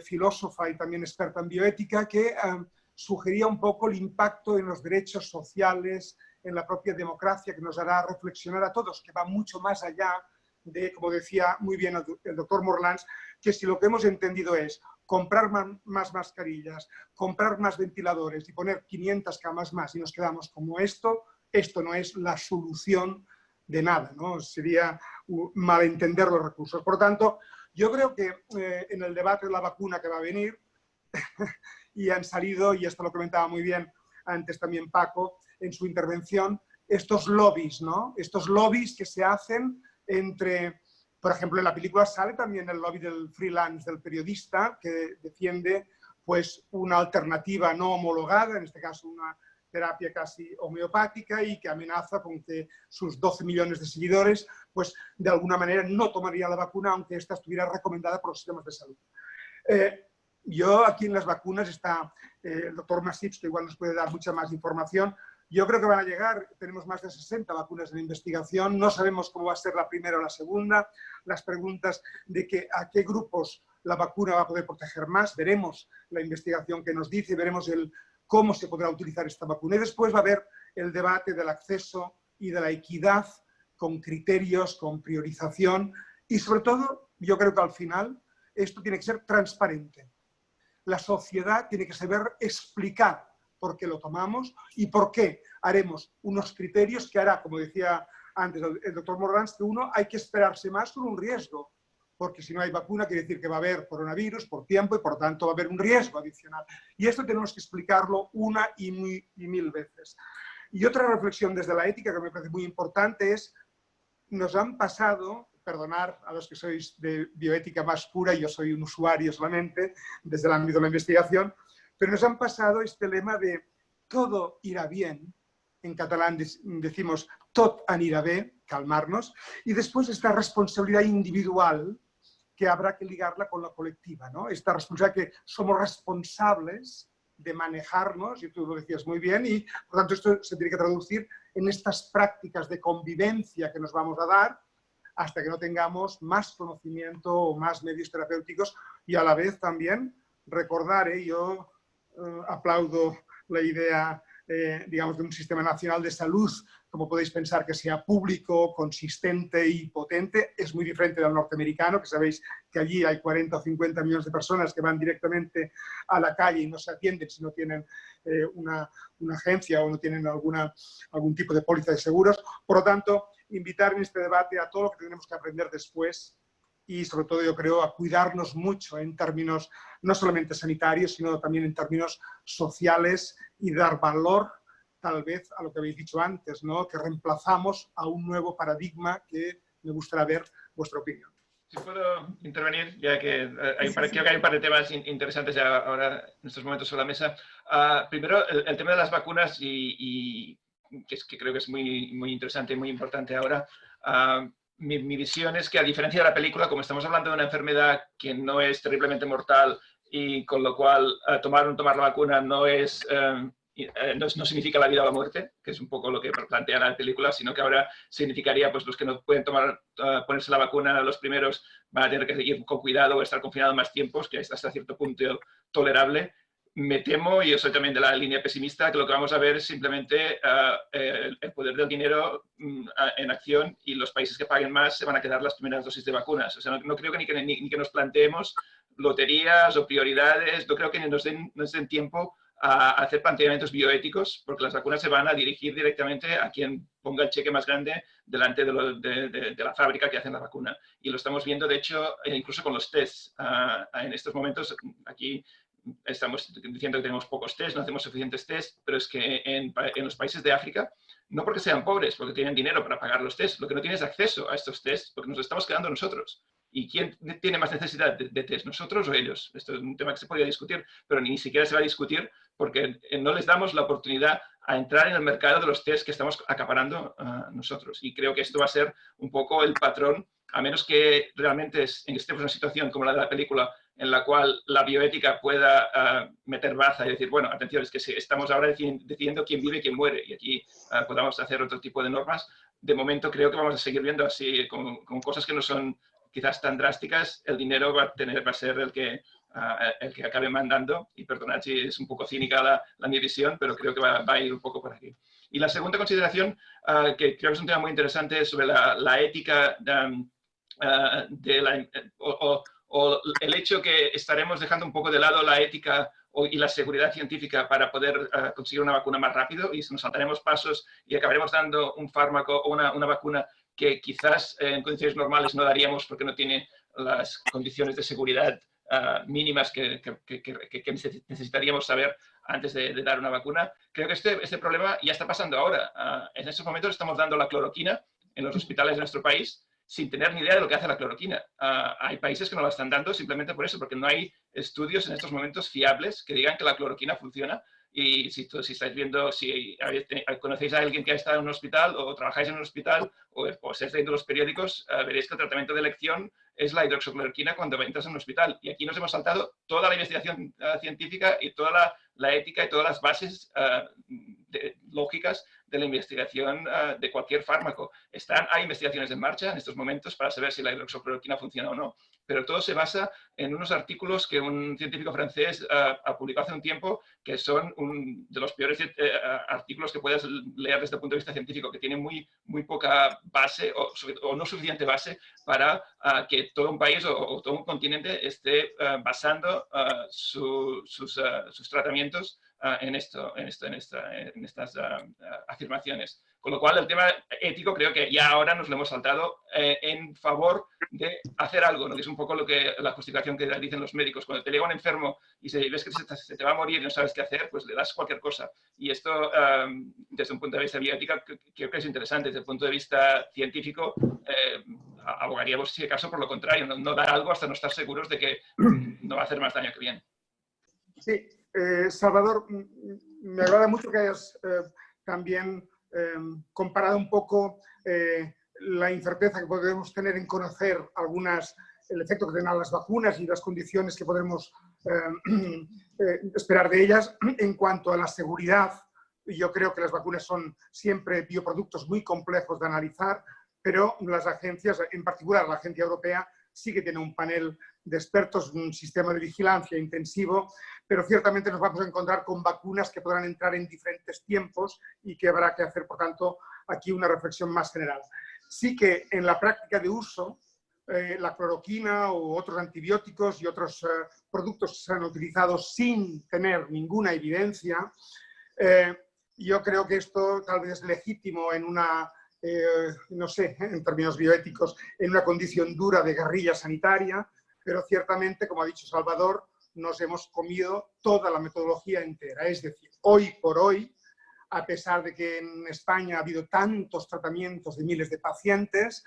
filósofa y también experta en bioética, que sugería un poco el impacto en los derechos sociales, en la propia democracia, que nos hará reflexionar a todos, que va mucho más allá de, como decía muy bien el doctor Morlans, que si lo que hemos entendido es comprar más mascarillas, comprar más ventiladores y poner 500 camas más y nos quedamos como esto no es la solución de nada, ¿no? Sería malentender los recursos. Por lo tanto, yo creo que en el debate de la vacuna que va a venir, y han salido, y esto lo comentaba muy bien antes también Paco en su intervención, estos lobbies, ¿no? Estos lobbies que se hacen entre... Por ejemplo, en la película sale también el lobby del freelance, del periodista, que defiende pues, una alternativa no homologada, en este caso una terapia casi homeopática, y que amenaza con que sus 12 millones de seguidores, pues de alguna manera no tomaría la vacuna, aunque esta estuviera recomendada por los sistemas de salud. Yo aquí en las vacunas está el doctor Masips, que igual nos puede dar mucha más información. Yo creo que van a llegar, tenemos más de 60 vacunas en investigación, no sabemos cómo va a ser la primera o la segunda, las preguntas de a qué grupos la vacuna va a poder proteger más, veremos la investigación que nos dice, veremos cómo se podrá utilizar esta vacuna. Y después va a haber el debate del acceso y de la equidad con criterios, con priorización y sobre todo, yo creo que al final esto tiene que ser transparente. La sociedad tiene que saber explicar por qué lo tomamos y por qué haremos unos criterios que hará, como decía antes el doctor Morlans, que uno hay que esperarse más con un riesgo, porque si no hay vacuna quiere decir que va a haber coronavirus por tiempo y por tanto va a haber un riesgo adicional. Y esto tenemos que explicarlo una y mil veces. Y otra reflexión desde la ética que me parece muy importante es, nos han pasado, perdonar a los que sois de bioética más pura, yo soy un usuario solamente desde el ámbito de la investigación, pero nos han pasado este lema de todo irá bien, en catalán decimos tot anirà bé, calmarnos, y después esta responsabilidad individual que habrá que ligarla con la colectiva, ¿no? Esta responsabilidad que somos responsables de manejarnos, y tú lo decías muy bien, y por tanto esto se tiene que traducir en estas prácticas de convivencia que nos vamos a dar hasta que no tengamos más conocimiento o más medios terapéuticos y a la vez también recordar, yo aplaudo la idea, digamos, de un sistema nacional de salud, como podéis pensar, que sea público, consistente y potente. Es muy diferente del norteamericano, que sabéis que allí hay 40 o 50 millones de personas que van directamente a la calle y no se atienden si no tienen una agencia o no tienen algún tipo de póliza de seguros. Por lo tanto, invitar en este debate a todo lo que tenemos que aprender después y sobre todo yo creo a cuidarnos mucho en términos no solamente sanitarios, sino también en términos sociales y dar valor tal vez a lo que habéis dicho antes, ¿no? Que reemplazamos a un nuevo paradigma que me gustaría ver vuestra opinión. Si puedo intervenir, ya que creo que hay un par de temas interesantes ya ahora en estos momentos sobre la mesa. Primero, el tema de las vacunas y que creo que es muy interesante y muy importante ahora. Mi visión es que, a diferencia de la película, como estamos hablando de una enfermedad que no es terriblemente mortal y con lo cual tomar o no tomar la vacuna no significa la vida o la muerte, que es un poco lo que plantea la película, sino que ahora significaría pues los que no pueden ponerse la vacuna los primeros van a tener que ir con cuidado o estar confinados más tiempos, que es hasta cierto punto tolerable. Me temo, y yo soy también de la línea pesimista, que lo que vamos a ver es simplemente el poder del dinero en acción y los países que paguen más se van a quedar las primeras dosis de vacunas. O sea, no creo que ni que nos planteemos loterías o prioridades, no creo que nos den tiempo a hacer planteamientos bioéticos, porque las vacunas se van a dirigir directamente a quien ponga el cheque más grande delante de la fábrica que hace la vacuna. Y lo estamos viendo, de hecho, incluso con los tests. En estos momentos, aquí estamos diciendo que tenemos pocos tests, no hacemos suficientes tests, pero es que en los países de África, no porque sean pobres, porque tienen dinero para pagar los tests, lo que no tienen es acceso a estos tests, porque nos los estamos quedando nosotros. ¿Y quién tiene más necesidad de test, nosotros o ellos? Esto es un tema que se podría discutir, pero ni siquiera se va a discutir porque no les damos la oportunidad a entrar en el mercado de los test que estamos acaparando nosotros. Y creo que esto va a ser un poco el patrón, a menos que realmente estemos en una situación como la de la película, en la cual la bioética pueda meter baza y decir, bueno, atención, es que estamos ahora decidiendo quién vive y quién muere, y aquí podamos hacer otro tipo de normas. De momento creo que vamos a seguir viendo así, con cosas que no son quizás tan drásticas. El dinero va a ser el que acabe mandando, y perdonad si es un poco cínica mi visión, pero creo que va a ir un poco por aquí. Y la segunda consideración, que creo que es un tema muy interesante, sobre la ética o el hecho que estaremos dejando un poco de lado la ética y la seguridad científica para poder conseguir una vacuna más rápido, y nos saltaremos pasos y acabaremos dando un fármaco o una vacuna que quizás en condiciones normales no daríamos porque no tiene las condiciones de seguridad mínimas que necesitaríamos saber antes de dar una vacuna. Creo que este problema ya está pasando ahora. En estos momentos estamos dando la cloroquina en los hospitales de nuestro país sin tener ni idea de lo que hace la cloroquina. Hay países que no la están dando simplemente por eso, porque no hay estudios en estos momentos fiables que digan que la cloroquina funciona. Y si estáis viendo, si conocéis a alguien que ha estado en un hospital o trabajáis en un hospital o estáis leyendo los periódicos, veréis que el tratamiento de elección es la hidroxicloroquina cuando entras en un hospital. Y aquí nos hemos saltado toda la investigación científica y toda la ética y todas las bases lógicas de la investigación de cualquier fármaco. Hay investigaciones en marcha en estos momentos para saber si la hidroxicloroquina funciona o no, pero todo se basa en unos artículos que un científico francés ha publicado hace un tiempo, que son de los peores artículos que puedes leer desde el punto de vista científico, que tienen muy poca base o no suficiente base para que todo un país o todo un continente esté basando sus tratamientos en estas afirmaciones. Con lo cual, el tema ético creo que ya ahora nos lo hemos saltado en favor de hacer algo, ¿no? Que es un poco la justificación que dicen los médicos. Cuando te llega un enfermo y ves que se te va a morir y no sabes qué hacer, pues le das cualquier cosa. Y esto, desde un punto de vista bioética, creo que es interesante. Desde el punto de vista científico, abogaríamos, si acaso, por lo contrario, no dar algo hasta no estar seguros de que no va a hacer más daño que bien. Sí, Salvador, me agrada mucho que hayas también comparado un poco la incerteza que podemos tener en conocer el efecto que tendrán las vacunas y las condiciones que podremos esperar de ellas. En cuanto a la seguridad, yo creo que las vacunas son siempre bioproductos muy complejos de analizar, pero las agencias, en particular la Agencia Europea, sí que tiene un panel de expertos, un sistema de vigilancia intensivo, pero ciertamente nos vamos a encontrar con vacunas que podrán entrar en diferentes tiempos y que habrá que hacer, por tanto, aquí una reflexión más general. Sí que en la práctica de uso, la cloroquina u otros antibióticos y otros productos se han utilizado sin tener ninguna evidencia. Yo creo que esto tal vez es legítimo en una, no sé, en términos bioéticos, en una condición dura de guerrilla sanitaria, pero ciertamente, como ha dicho Salvador, nos hemos comido toda la metodología entera. Es decir, hoy por hoy, a pesar de que en España ha habido tantos tratamientos de miles de pacientes,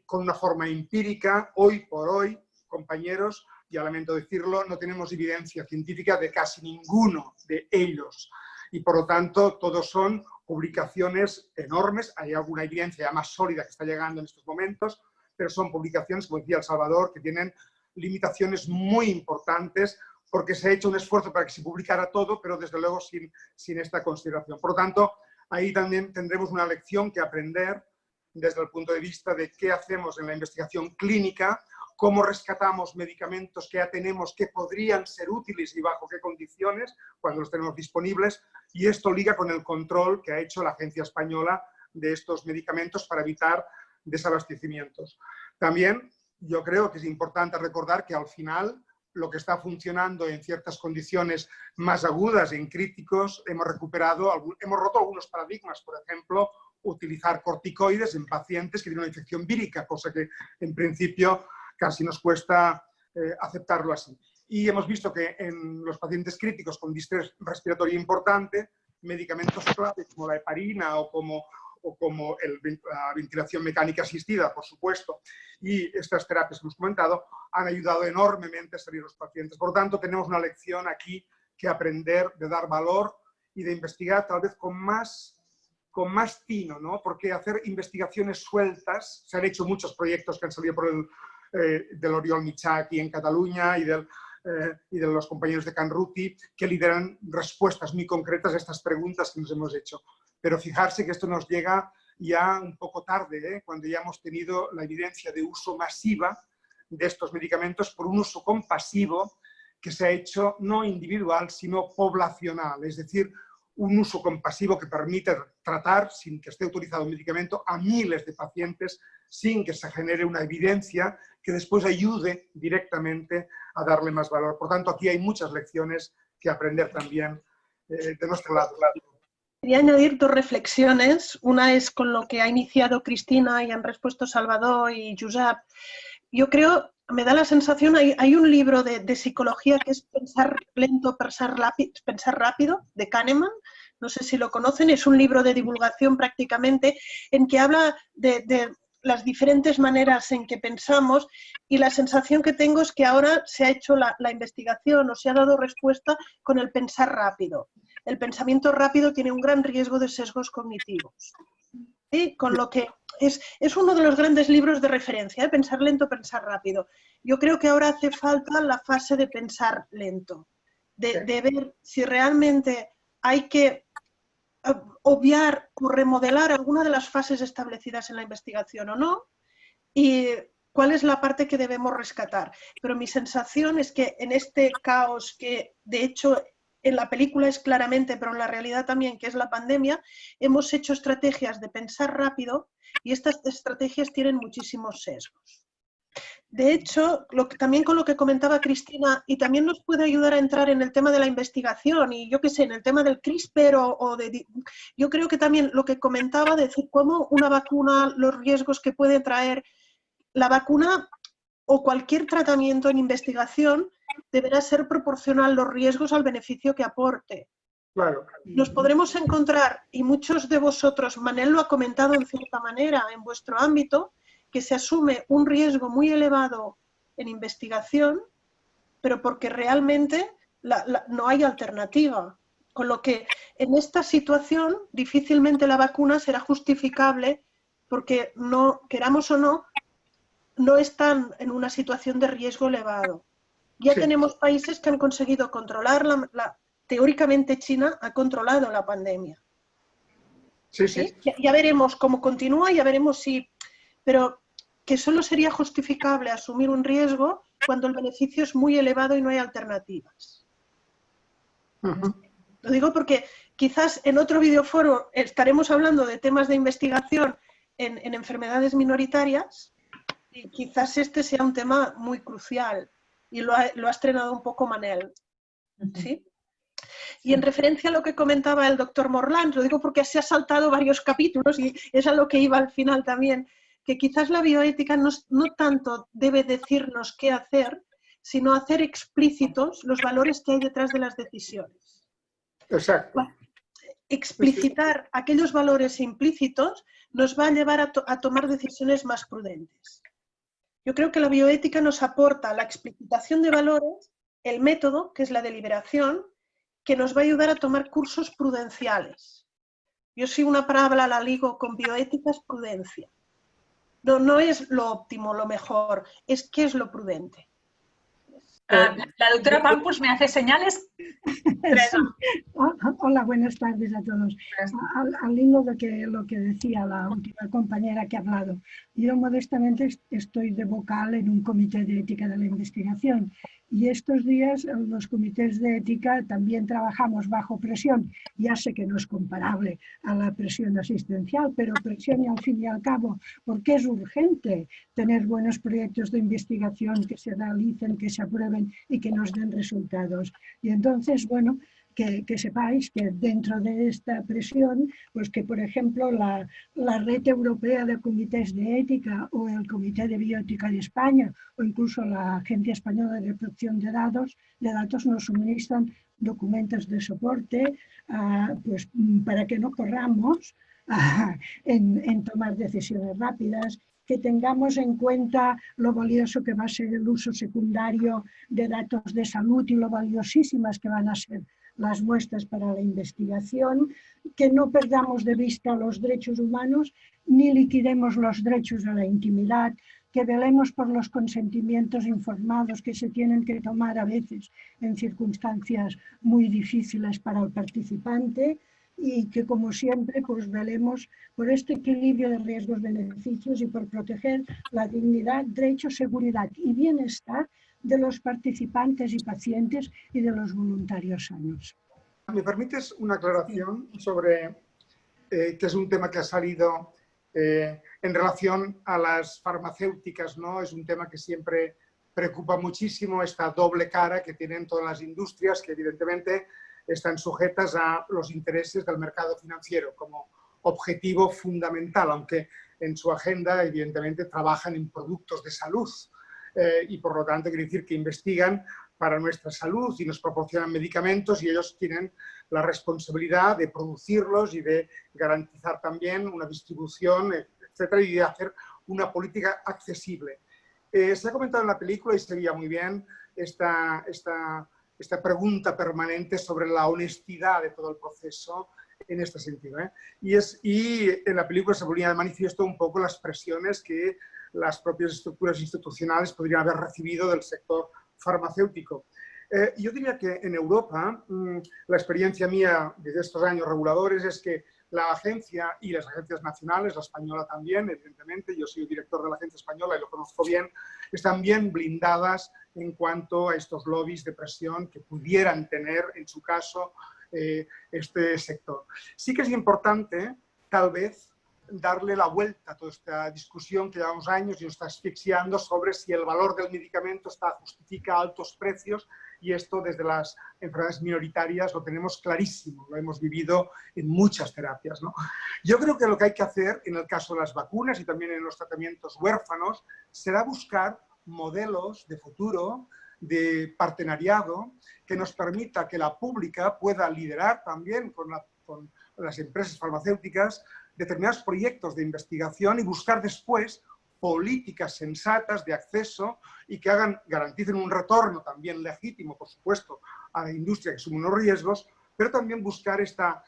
con una forma empírica, hoy por hoy, compañeros, ya lamento decirlo, no tenemos evidencia científica de casi ninguno de ellos. Y por lo tanto, todos son publicaciones enormes. Hay alguna evidencia más sólida que está llegando en estos momentos, pero son publicaciones, como decía El Salvador, que tienen limitaciones muy importantes porque se ha hecho un esfuerzo para que se publicara todo, pero desde luego sin esta consideración. Por lo tanto, ahí también tendremos una lección que aprender desde el punto de vista de qué hacemos en la investigación clínica, cómo rescatamos medicamentos que ya tenemos que podrían ser útiles y bajo qué condiciones cuando los tenemos disponibles. Y esto liga con el control que ha hecho la Agencia Española de estos medicamentos para evitar desabastecimientos. También yo creo que es importante recordar que al final lo que está funcionando en ciertas condiciones más agudas, en críticos, hemos roto algunos paradigmas, por ejemplo, utilizar corticoides en pacientes que tienen una infección vírica, cosa que en principio casi nos cuesta aceptarlo así. Y hemos visto que en los pacientes críticos con distrés respiratorio importante, medicamentos clave como la heparina o como la ventilación mecánica asistida, por supuesto, y estas terapias que hemos comentado, han ayudado enormemente a salir los pacientes. Por lo tanto, tenemos una lección aquí que aprender de dar valor y de investigar tal vez con más tino, ¿no? Porque hacer investigaciones sueltas, se han hecho muchos proyectos que han salido del Oriol Michaki en Cataluña y de los compañeros de Canruti, que lideran respuestas muy concretas a estas preguntas que nos hemos hecho. Pero fijarse que esto nos llega ya un poco tarde, cuando ya hemos tenido la evidencia de uso masiva de estos medicamentos por un uso compasivo que se ha hecho no individual, sino poblacional. Es decir, un uso compasivo que permite tratar, sin que esté autorizado un medicamento, a miles de pacientes sin que se genere una evidencia que después ayude directamente a darle más valor. Por tanto, aquí hay muchas lecciones que aprender también de nuestro lado. Quería añadir dos reflexiones. Una es con lo que ha iniciado Cristina y han respuesto Salvador y Josep. Yo creo, me da la sensación, hay un libro de psicología que es Pensar lento, pensar rápido, de Kahneman. No sé si lo conocen, es un libro de divulgación prácticamente en que habla de las diferentes maneras en que pensamos, y la sensación que tengo es que ahora se ha hecho la investigación o se ha dado respuesta con el pensar rápido. El pensamiento rápido tiene un gran riesgo de sesgos cognitivos. ¿Sí? Con lo que es uno de los grandes libros de referencia, Pensar lento, pensar rápido. Yo creo que ahora hace falta la fase de pensar lento, de ver si realmente hay que obviar o remodelar alguna de las fases establecidas en la investigación o no, y cuál es la parte que debemos rescatar. Pero mi sensación es que en este caos que, de hecho, en la película es claramente, pero en la realidad también, que es la pandemia, hemos hecho estrategias de pensar rápido y estas estrategias tienen muchísimos sesgos. De hecho, también con lo que comentaba Cristina, y también nos puede ayudar a entrar en el tema de la investigación y yo qué sé, en el tema del CRISPR yo creo que también lo que comentaba, de decir cómo una vacuna, los riesgos que puede traer la vacuna o cualquier tratamiento en investigación deberá ser proporcional los riesgos al beneficio que aporte. Claro. Nos podremos encontrar, y muchos de vosotros, Manel lo ha comentado en cierta manera en vuestro ámbito, que se asume un riesgo muy elevado en investigación, pero porque realmente no hay alternativa. Con lo que en esta situación difícilmente la vacuna será justificable porque, no queramos o no, no están en una situación de riesgo elevado. Ya tenemos países que han conseguido controlar, teóricamente China ha controlado la pandemia. ¿Sí? Ya veremos cómo continúa, ya veremos si... Pero que solo sería justificable asumir un riesgo cuando el beneficio es muy elevado y no hay alternativas. Lo digo porque quizás en otro videoforo estaremos hablando de temas de investigación en enfermedades minoritarias y quizás este sea un tema muy crucial y lo ha estrenado un poco Manel. ¿Sí? Y en referencia a lo que comentaba el doctor Morlans, lo digo porque se ha saltado varios capítulos y es a lo que iba al final también, que quizás la bioética no tanto debe decirnos qué hacer, sino hacer explícitos los valores que hay detrás de las decisiones. Exacto. Explicitar aquellos valores implícitos nos va a llevar a tomar decisiones más prudentes. Yo creo que la bioética nos aporta la explicitación de valores, el método, que es la deliberación, que nos va a ayudar a tomar cursos prudenciales. Yo si una palabra la ligo con bioética es prudencia. No es lo óptimo, lo mejor, es qué es lo prudente. La doctora Pampus me hace señales. Hola, buenas tardes a todos. Al hilo de lo que decía la última compañera que ha hablado, yo modestamente estoy de vocal en un comité de ética de la investigación Y estos días los comités de ética también trabajamos bajo presión. Ya sé que no es comparable a la presión asistencial, pero presión y al fin y al cabo, porque es urgente tener buenos proyectos de investigación que se realicen, que se aprueben y que nos den resultados. Y entonces, bueno, que sepáis que dentro de esta presión, pues que por ejemplo la Red Europea de Comités de Ética o el Comité de Bioética de España o incluso la Agencia Española de Protección de Datos nos suministran documentos de soporte pues, para que no corramos en tomar decisiones rápidas, que tengamos en cuenta lo valioso que va a ser el uso secundario de datos de salud y lo valiosísimas que van a ser las muestras para la investigación, que no perdamos de vista los derechos humanos ni liquidemos los derechos a la intimidad, que velemos por los consentimientos informados que se tienen que tomar a veces en circunstancias muy difíciles para el participante y que, como siempre, pues velemos por este equilibrio de riesgos-beneficios y por proteger la dignidad, derechos, seguridad y bienestar de los participantes y pacientes y de los voluntarios sanos. ¿Me permites una aclaración sobre que es un tema que ha salido en relación a las farmacéuticas, ¿no? Es un tema que siempre preocupa muchísimo, esta doble cara que tienen todas las industrias que evidentemente están sujetas a los intereses del mercado financiero como objetivo fundamental, aunque en su agenda evidentemente trabajan en productos de salud. Y por lo tanto quiere decir que investigan para nuestra salud y nos proporcionan medicamentos y ellos tienen la responsabilidad de producirlos y de garantizar también una distribución, etcétera, y de hacer una política accesible. Se ha comentado en la película y sería muy bien esta pregunta permanente sobre la honestidad de todo el proceso en este sentido. Y en la película se ponía de manifiesto un poco las presiones que las propias estructuras institucionales podrían haber recibido del sector farmacéutico. Yo diría que en Europa, la experiencia mía desde estos años reguladores es que la agencia y las agencias nacionales, la española también, evidentemente, yo soy el director de la agencia española y lo conozco bien, están bien blindadas en cuanto a estos lobbies de presión que pudieran tener, en su caso, este sector. Sí que es importante, tal vez, darle la vuelta a toda esta discusión que llevamos años y nos está asfixiando sobre si el valor del medicamento justifica altos precios, y esto desde las enfermedades minoritarias lo tenemos clarísimo, lo hemos vivido en muchas terapias, ¿no? Yo creo que lo que hay que hacer en el caso de las vacunas y también en los tratamientos huérfanos será buscar modelos de futuro, de partenariado, que nos permita que la pública pueda liderar también con las empresas farmacéuticas determinados proyectos de investigación y buscar después políticas sensatas de acceso y que garanticen un retorno también legítimo, por supuesto, a la industria que asume unos riesgos, pero también buscar esta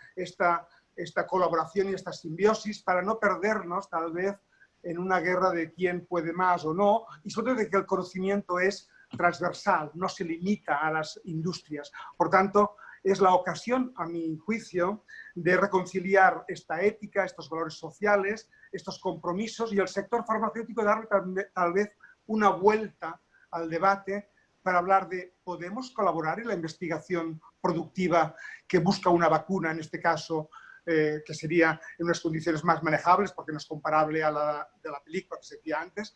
colaboración y esta simbiosis para no perdernos, tal vez, en una guerra de quién puede más o no, y sobre todo de que el conocimiento es transversal, no se limita a las industrias. Por tanto, es la ocasión, a mi juicio, de reconciliar esta ética, estos valores sociales, estos compromisos y el sector farmacéutico darle tal vez una vuelta al debate para hablar de ¿podemos colaborar en la investigación productiva que busca una vacuna, en este caso, que sería en unas condiciones más manejables porque no es comparable a la de la película que se decía antes?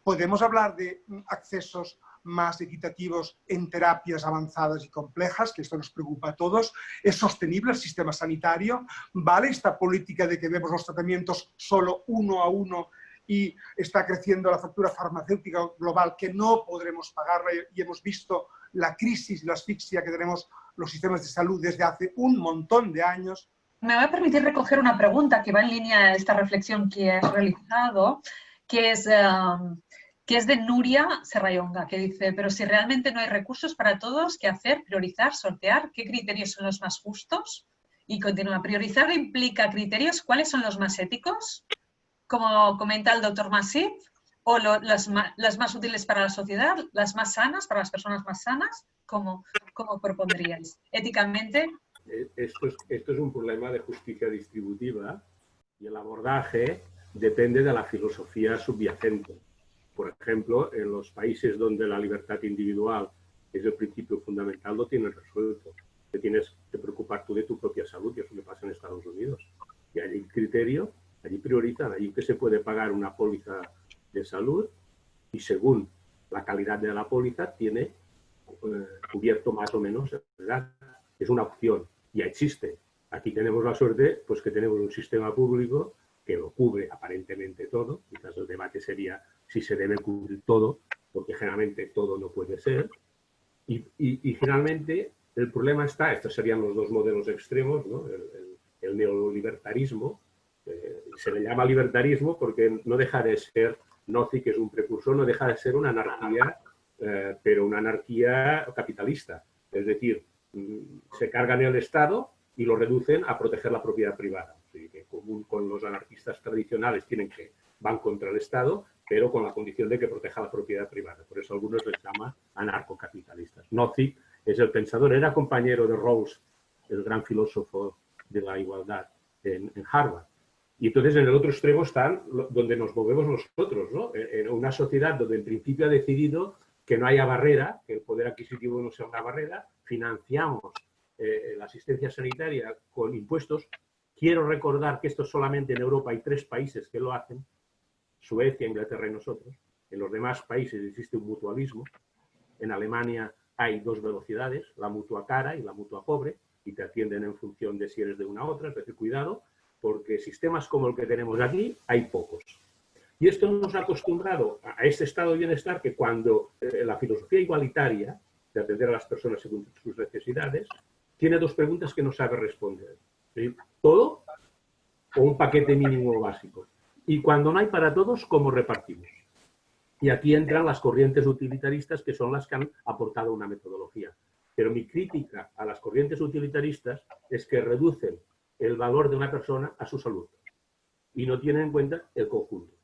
¿Podemos hablar de accesos más equitativos en terapias avanzadas y complejas, que esto nos preocupa a todos? ¿Es sostenible el sistema sanitario? ¿Vale esta política de que vemos los tratamientos solo uno a uno y está creciendo la factura farmacéutica global que no podremos pagarla y hemos visto la crisis y la asfixia que tenemos los sistemas de salud desde hace un montón de años? Me va a permitir recoger una pregunta que va en línea a esta reflexión que has realizado, que es de Nuria Serrayonga, que dice: pero si realmente no hay recursos para todos, ¿qué hacer? ¿Priorizar? ¿Sortear? ¿Qué criterios son los más justos? Y continúa: ¿priorizar implica criterios? ¿Cuáles son los más éticos? Como comenta el doctor Masip, o las más útiles para la sociedad, las más sanas, para las personas más sanas. ¿Cómo propondríais? Éticamente. Esto es un problema de justicia distributiva y el abordaje depende de la filosofía subyacente. Por ejemplo, en los países donde la libertad individual es el principio fundamental, lo tienes resuelto. Te tienes que preocupar tú de tu propia salud, y eso le pasa en Estados Unidos. Y allí el criterio, allí priorizan, allí que se puede pagar una póliza de salud y según la calidad de la póliza tiene cubierto más o menos la edad. Es una opción, ya existe. Aquí tenemos la suerte pues que tenemos un sistema público que lo cubre aparentemente todo. Quizás el debate sería si se debe cubrir todo, porque generalmente todo no puede ser. Y generalmente el problema está, estos serían los dos modelos extremos, ¿no? El neolibertarismo, se le llama libertarismo porque no deja de ser, Nozick, que es un precursor, no deja de ser una anarquía, pero una anarquía capitalista. Es decir, se cargan el Estado y lo reducen a proteger la propiedad privada. Así que común con los anarquistas tradicionales van contra el Estado, pero con la condición de que proteja la propiedad privada. Por eso algunos les llaman anarcocapitalistas. Nozick es el pensador, era compañero de Rawls, el gran filósofo de la igualdad en Harvard. Y entonces en el otro extremo están donde nos movemos nosotros, ¿no? En una sociedad donde en principio ha decidido que no haya barrera, que el poder adquisitivo no sea una barrera, financiamos la asistencia sanitaria con impuestos. Quiero recordar que esto solamente en Europa hay 3 países que lo hacen, Suecia, Inglaterra y nosotros. En los demás países existe un mutualismo. En Alemania hay 2 velocidades, la mutua cara y la mutua pobre, y te atienden en función de si eres de una u otra. Es decir, cuidado, porque sistemas como el que tenemos aquí hay pocos. Y esto nos ha acostumbrado a este estado de bienestar que cuando la filosofía igualitaria, de atender a las personas según sus necesidades, tiene 2 preguntas que no sabe responder. ¿Todo o un paquete mínimo básico? Y cuando no hay para todos, ¿cómo repartimos? Y aquí entran las corrientes utilitaristas, que son las que han aportado una metodología. Pero mi crítica a las corrientes utilitaristas es que reducen el valor de una persona a su salud y no tienen en cuenta el conjunto.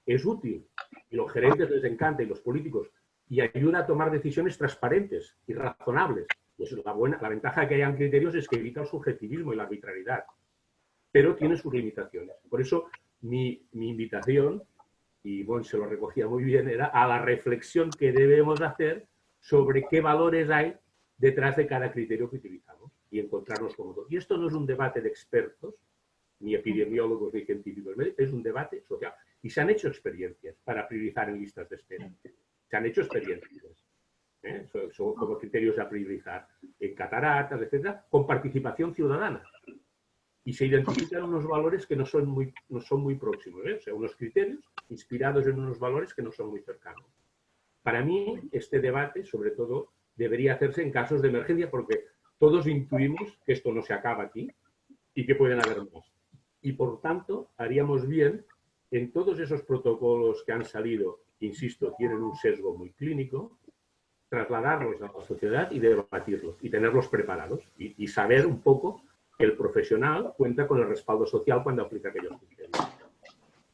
Es útil, y los gerentes les encanta, y los políticos, y ayuda a tomar decisiones transparentes y razonables. Pues la ventaja de que hayan criterios es que evita el subjetivismo y la arbitrariedad, pero tiene sus limitaciones. Por eso mi invitación, y Bon se lo recogía muy bien, era a la reflexión que debemos hacer sobre qué valores hay detrás de cada criterio que utilizamos y encontrarnos cómodos. Y esto no es un debate de expertos, ni epidemiólogos, ni científicos, es un debate social. Y se han hecho experiencias para priorizar en listas de espera. Se han hecho experiencias. Son como criterios a priorizar en cataratas, etcétera, con participación ciudadana. Y se identifican unos valores que no son muy próximos, o sea, unos criterios inspirados en unos valores que no son muy cercanos. Para mí, este debate, sobre todo, debería hacerse en casos de emergencia, porque todos intuimos que esto no se acaba aquí y que pueden haber más. Y, por tanto, haríamos bien en todos esos protocolos que han salido, insisto, tienen un sesgo muy clínico, trasladarlos a la sociedad y debatirlos y tenerlos preparados y saber un poco que el profesional cuenta con el respaldo social cuando aplica aquellos criterios.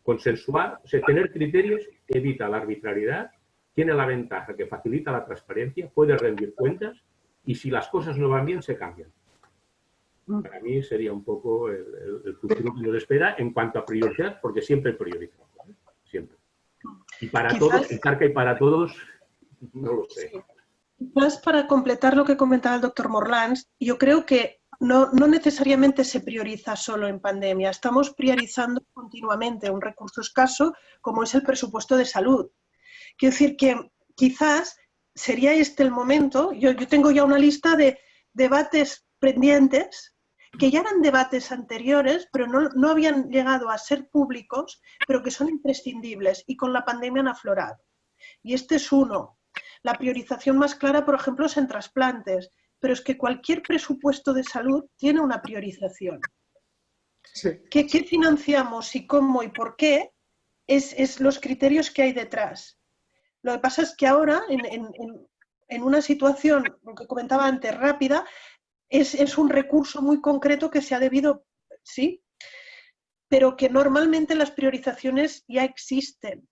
Consensuar, o sea, tener criterios evita la arbitrariedad, tiene la ventaja que facilita la transparencia, puede rendir cuentas y si las cosas no van bien se cambian. Para mí sería un poco el futuro que nos espera en cuanto a prioridad, porque siempre priorizamos, ¿eh? Siempre. Y para Quizás, todos, pensar que hay para todos, no lo sé. Sí. Quizás para completar lo que comentaba el doctor Morlans, yo creo que no necesariamente se prioriza solo en pandemia, estamos priorizando continuamente un recurso escaso como es el presupuesto de salud. Quiero decir que quizás sería este el momento, yo tengo ya una lista de debates pendientes que ya eran debates anteriores, pero no habían llegado a ser públicos, pero que son imprescindibles y con la pandemia han aflorado. Y este es uno. La priorización más clara, por ejemplo, es en trasplantes, pero es que cualquier presupuesto de salud tiene una priorización. Sí. ¿Qué financiamos y cómo y por qué? Es los criterios que hay detrás. Lo que pasa es que ahora, en una situación, lo que comentaba antes, rápida, es un recurso muy concreto que se ha debido, sí, pero que normalmente las priorizaciones ya existen.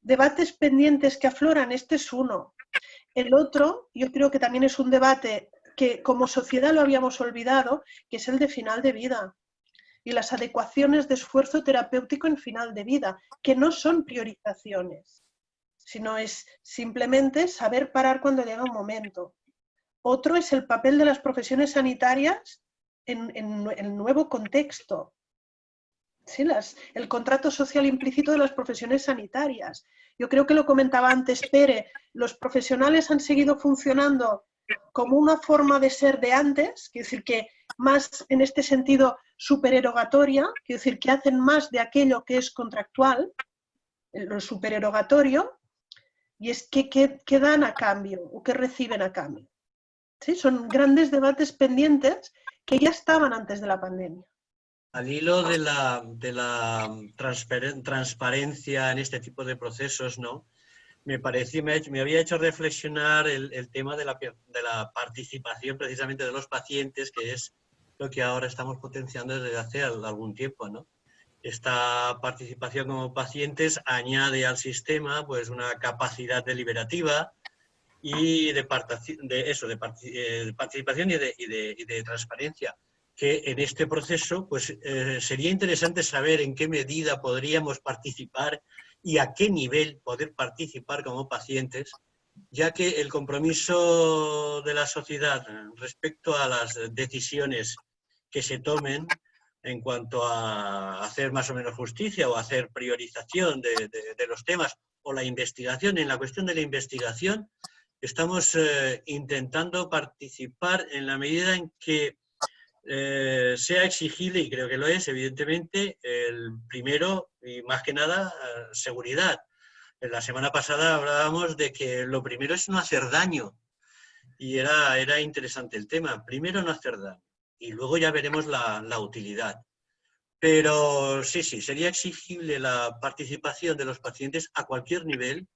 Debates pendientes que afloran, este es uno. El otro, yo creo que también es un debate que como sociedad lo habíamos olvidado, que es el de final de vida. Y las adecuaciones de esfuerzo terapéutico en final de vida, que no son priorizaciones. sino es simplemente saber parar cuando llega un momento. Otro es el papel de las profesiones sanitarias en el nuevo contexto. Sí, el contrato social implícito de las profesiones sanitarias. Yo creo que lo comentaba antes Pere, los profesionales han seguido funcionando como una forma de ser de antes, quiero decir que más en este sentido supererogatoria, quiero decir que hacen más de aquello que es contractual, lo supererogatorio, y es que ¿qué dan a cambio o qué reciben a cambio? ¿Sí? Son grandes debates pendientes que ya estaban antes de la pandemia. Al hilo de la transparencia en este tipo de procesos, ¿no? Me había hecho reflexionar el tema de la participación precisamente de los pacientes, que es lo que ahora estamos potenciando desde hace algún tiempo, ¿no? Esta participación como pacientes añade al sistema pues una capacidad deliberativa y de participación y de transparencia, que en este proceso pues, sería interesante saber en qué medida podríamos participar y a qué nivel poder participar como pacientes, ya que el compromiso de la sociedad respecto a las decisiones que se tomen en cuanto a hacer más o menos justicia o hacer priorización de los temas o la investigación, en la cuestión de la investigación, estamos intentando participar en la medida en que sea exigible, y creo que lo es, evidentemente, el primero y más que nada, seguridad. La semana pasada hablábamos de que lo primero es no hacer daño, y era interesante el tema. Primero no hacer daño, y luego ya veremos la utilidad. Pero sí, sería exigible la participación de los pacientes a cualquier nivel,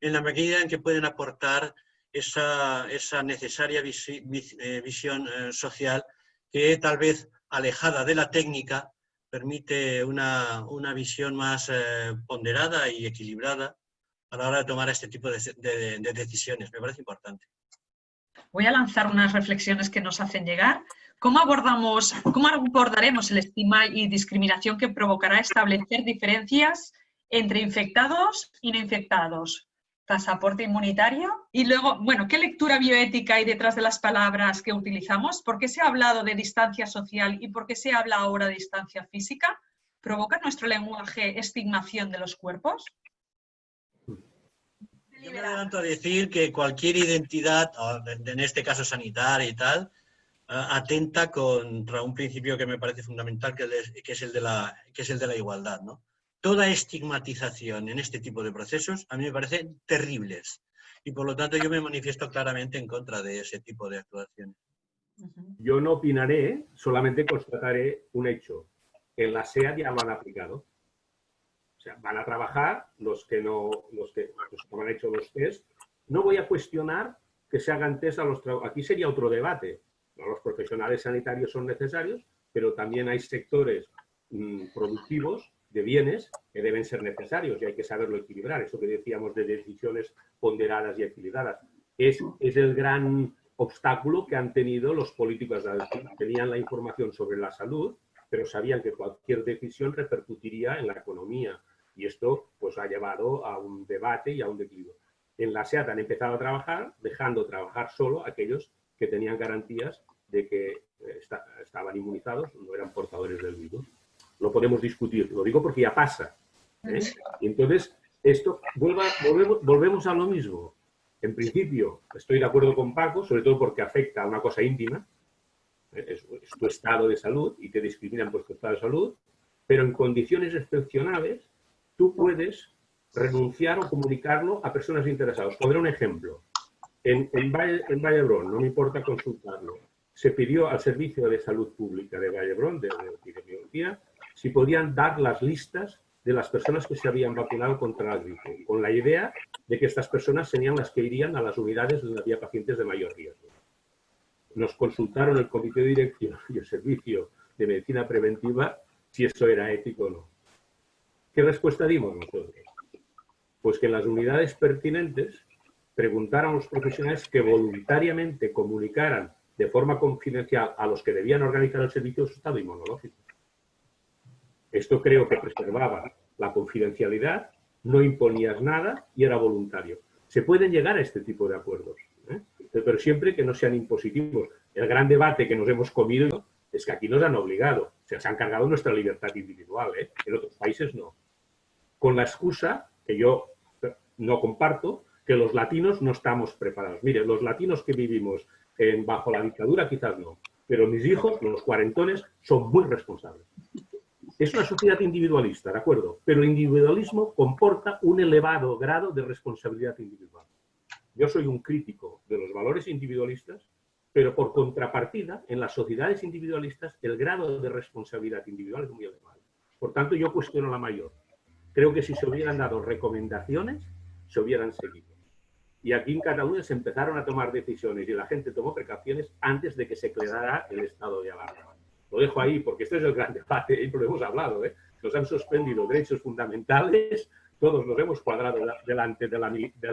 en la medida en que pueden aportar esa necesaria visión social que tal vez alejada de la técnica permite una visión más ponderada y equilibrada a la hora de tomar este tipo de decisiones. Me parece importante. Voy a lanzar unas reflexiones que nos hacen llegar. ¿Cómo abordaremos el estigma y discriminación que provocará establecer diferencias entre infectados y no infectados? Pasaporte inmunitario. Y luego, bueno, ¿qué lectura bioética hay detrás de las palabras que utilizamos? ¿Por qué se ha hablado de distancia social y por qué se habla ahora de distancia física? ¿Provoca nuestro lenguaje estigmación de los cuerpos? Yo me adelanto a decir que cualquier identidad, en este caso sanitaria y tal, atenta contra un principio que me parece fundamental, que es el de la igualdad, ¿no? Toda estigmatización en este tipo de procesos a mí me parecen terribles y por lo tanto yo me manifiesto claramente en contra de ese tipo de actuaciones. Yo no opinaré, solamente constataré un hecho. En la SEAD ya lo han aplicado. O sea, van a trabajar los que no han hecho los test. No voy a cuestionar que se hagan test a los trabajadores. Aquí sería otro debate. Los profesionales sanitarios son necesarios, pero también hay sectores productivos de bienes que deben ser necesarios y hay que saberlo equilibrar. Eso que decíamos de decisiones ponderadas y equilibradas. Es el gran obstáculo que han tenido los políticos. Tenían la información sobre la salud, pero sabían que cualquier decisión repercutiría en la economía. Y esto pues, ha llevado a un debate y a un equilibrio. En la SEAT han empezado a trabajar, dejando trabajar solo aquellos que tenían garantías de que estaban inmunizados, no eran portadores del virus. Lo podemos discutir, lo digo porque ya pasa. Y entonces, esto volvemos a lo mismo. En principio, estoy de acuerdo con Paco, sobre todo porque afecta a una cosa íntima, es tu estado de salud y te discriminan por tu estado de salud, pero en condiciones excepcionales tú puedes renunciar o comunicarlo a personas interesadas. Pondré un ejemplo. En Vallebrón, no me importa consultarlo, se pidió al Servicio de Salud Pública de Vallebrón, de epidemiología, si podían dar las listas de las personas que se habían vacunado contra la gripe, con la idea de que estas personas serían las que irían a las unidades donde había pacientes de mayor riesgo. Nos consultaron el Comité de Dirección y el Servicio de Medicina Preventiva si eso era ético o no. ¿Qué respuesta dimos nosotros? Pues que en las unidades pertinentes preguntaron a los profesionales que voluntariamente comunicaran de forma confidencial a los que debían organizar el servicio su estado inmunológico. Esto creo que preservaba la confidencialidad no imponías nada y era voluntario. Se pueden llegar a este tipo de acuerdos, ¿eh? Pero siempre que no sean impositivos. El gran debate que nos hemos comido es que aquí nos han obligado, o sea, se han cargado nuestra libertad individual, ¿eh? En otros países no. Con la excusa, que yo no comparto, que los latinos no estamos preparados. Mire, los latinos que vivimos bajo la dictadura quizás no, pero mis hijos, los cuarentones, son muy responsables. Es una sociedad individualista, ¿de acuerdo? Pero el individualismo comporta un elevado grado de responsabilidad individual. Yo soy un crítico de los valores individualistas, pero por contrapartida, en las sociedades individualistas, el grado de responsabilidad individual es muy elevado. Por tanto, yo cuestiono la mayor. Creo que si se hubieran dado recomendaciones, se hubieran seguido. Y aquí en Cataluña se empezaron a tomar decisiones y la gente tomó precauciones antes de que se declarara el estado de alarma. Lo dejo ahí porque este es el gran debate y lo hemos hablado, ¿eh? Nos han suspendido derechos fundamentales, todos nos hemos cuadrado delante de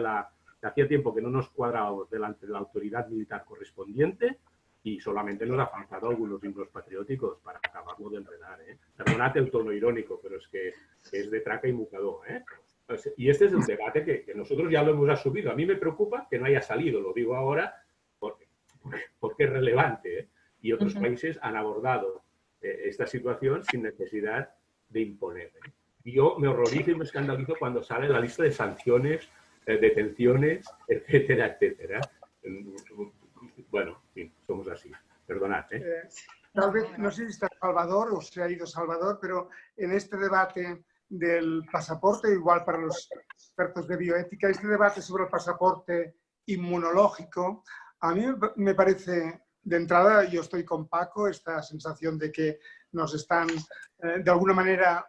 la hacía tiempo que no nos cuadrábamos delante de la autoridad militar correspondiente y solamente nos ha faltado algunos himnos patrióticos para acabarlo de enredar, ¿eh? Perdonad el tono irónico, pero es que es de traca y mucador, ¿eh? Y este es el debate que nosotros ya lo hemos asumido. A mí me preocupa que no haya salido, lo digo ahora porque es relevante, ¿eh? Y otros países han abordado esta situación sin necesidad de imponer, ¿eh? Y yo me horrorizo y me escandalizo cuando sale la lista de sanciones, detenciones, etcétera, etcétera. Bueno, sí, somos así. Perdonad, ¿eh? Tal vez, no sé si está Salvador o se ha ido Salvador, pero en este debate del pasaporte, igual para los expertos de bioética, este debate sobre el pasaporte inmunológico, a mí me parece, de entrada, yo estoy con Paco, esta sensación de que nos están, de alguna manera,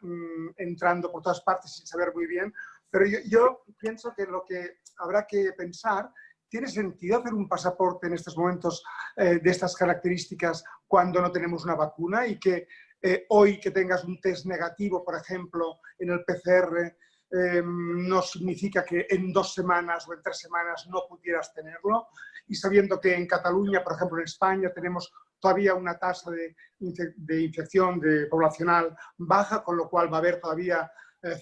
entrando por todas partes sin saber muy bien, pero yo pienso que lo que habrá que pensar, ¿tiene sentido hacer un pasaporte en estos momentos de estas características cuando no tenemos una vacuna y que hoy que tengas un test negativo, por ejemplo, en el PCR, no significa que en 2 semanas o en 3 semanas no pudieras tenerlo? Y sabiendo que en Cataluña, por ejemplo, en España, tenemos todavía una tasa de infección poblacional baja, con lo cual va a haber todavía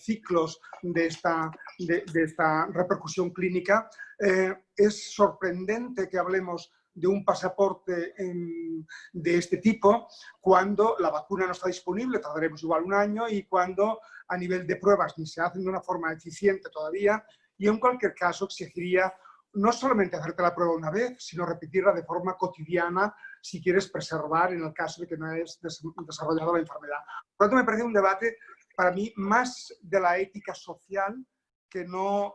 ciclos de esta repercusión clínica. Es sorprendente que hablemos de un pasaporte de este tipo cuando la vacuna no está disponible, tardaremos igual 1 año, y cuando a nivel de pruebas ni se hacen de una forma eficiente todavía, y en cualquier caso exigiría no solamente hacerte la prueba una vez, sino repetirla de forma cotidiana si quieres preservar en el caso de que no hayas desarrollado la enfermedad. Por lo tanto, me parece un debate para mí más de la ética social que no,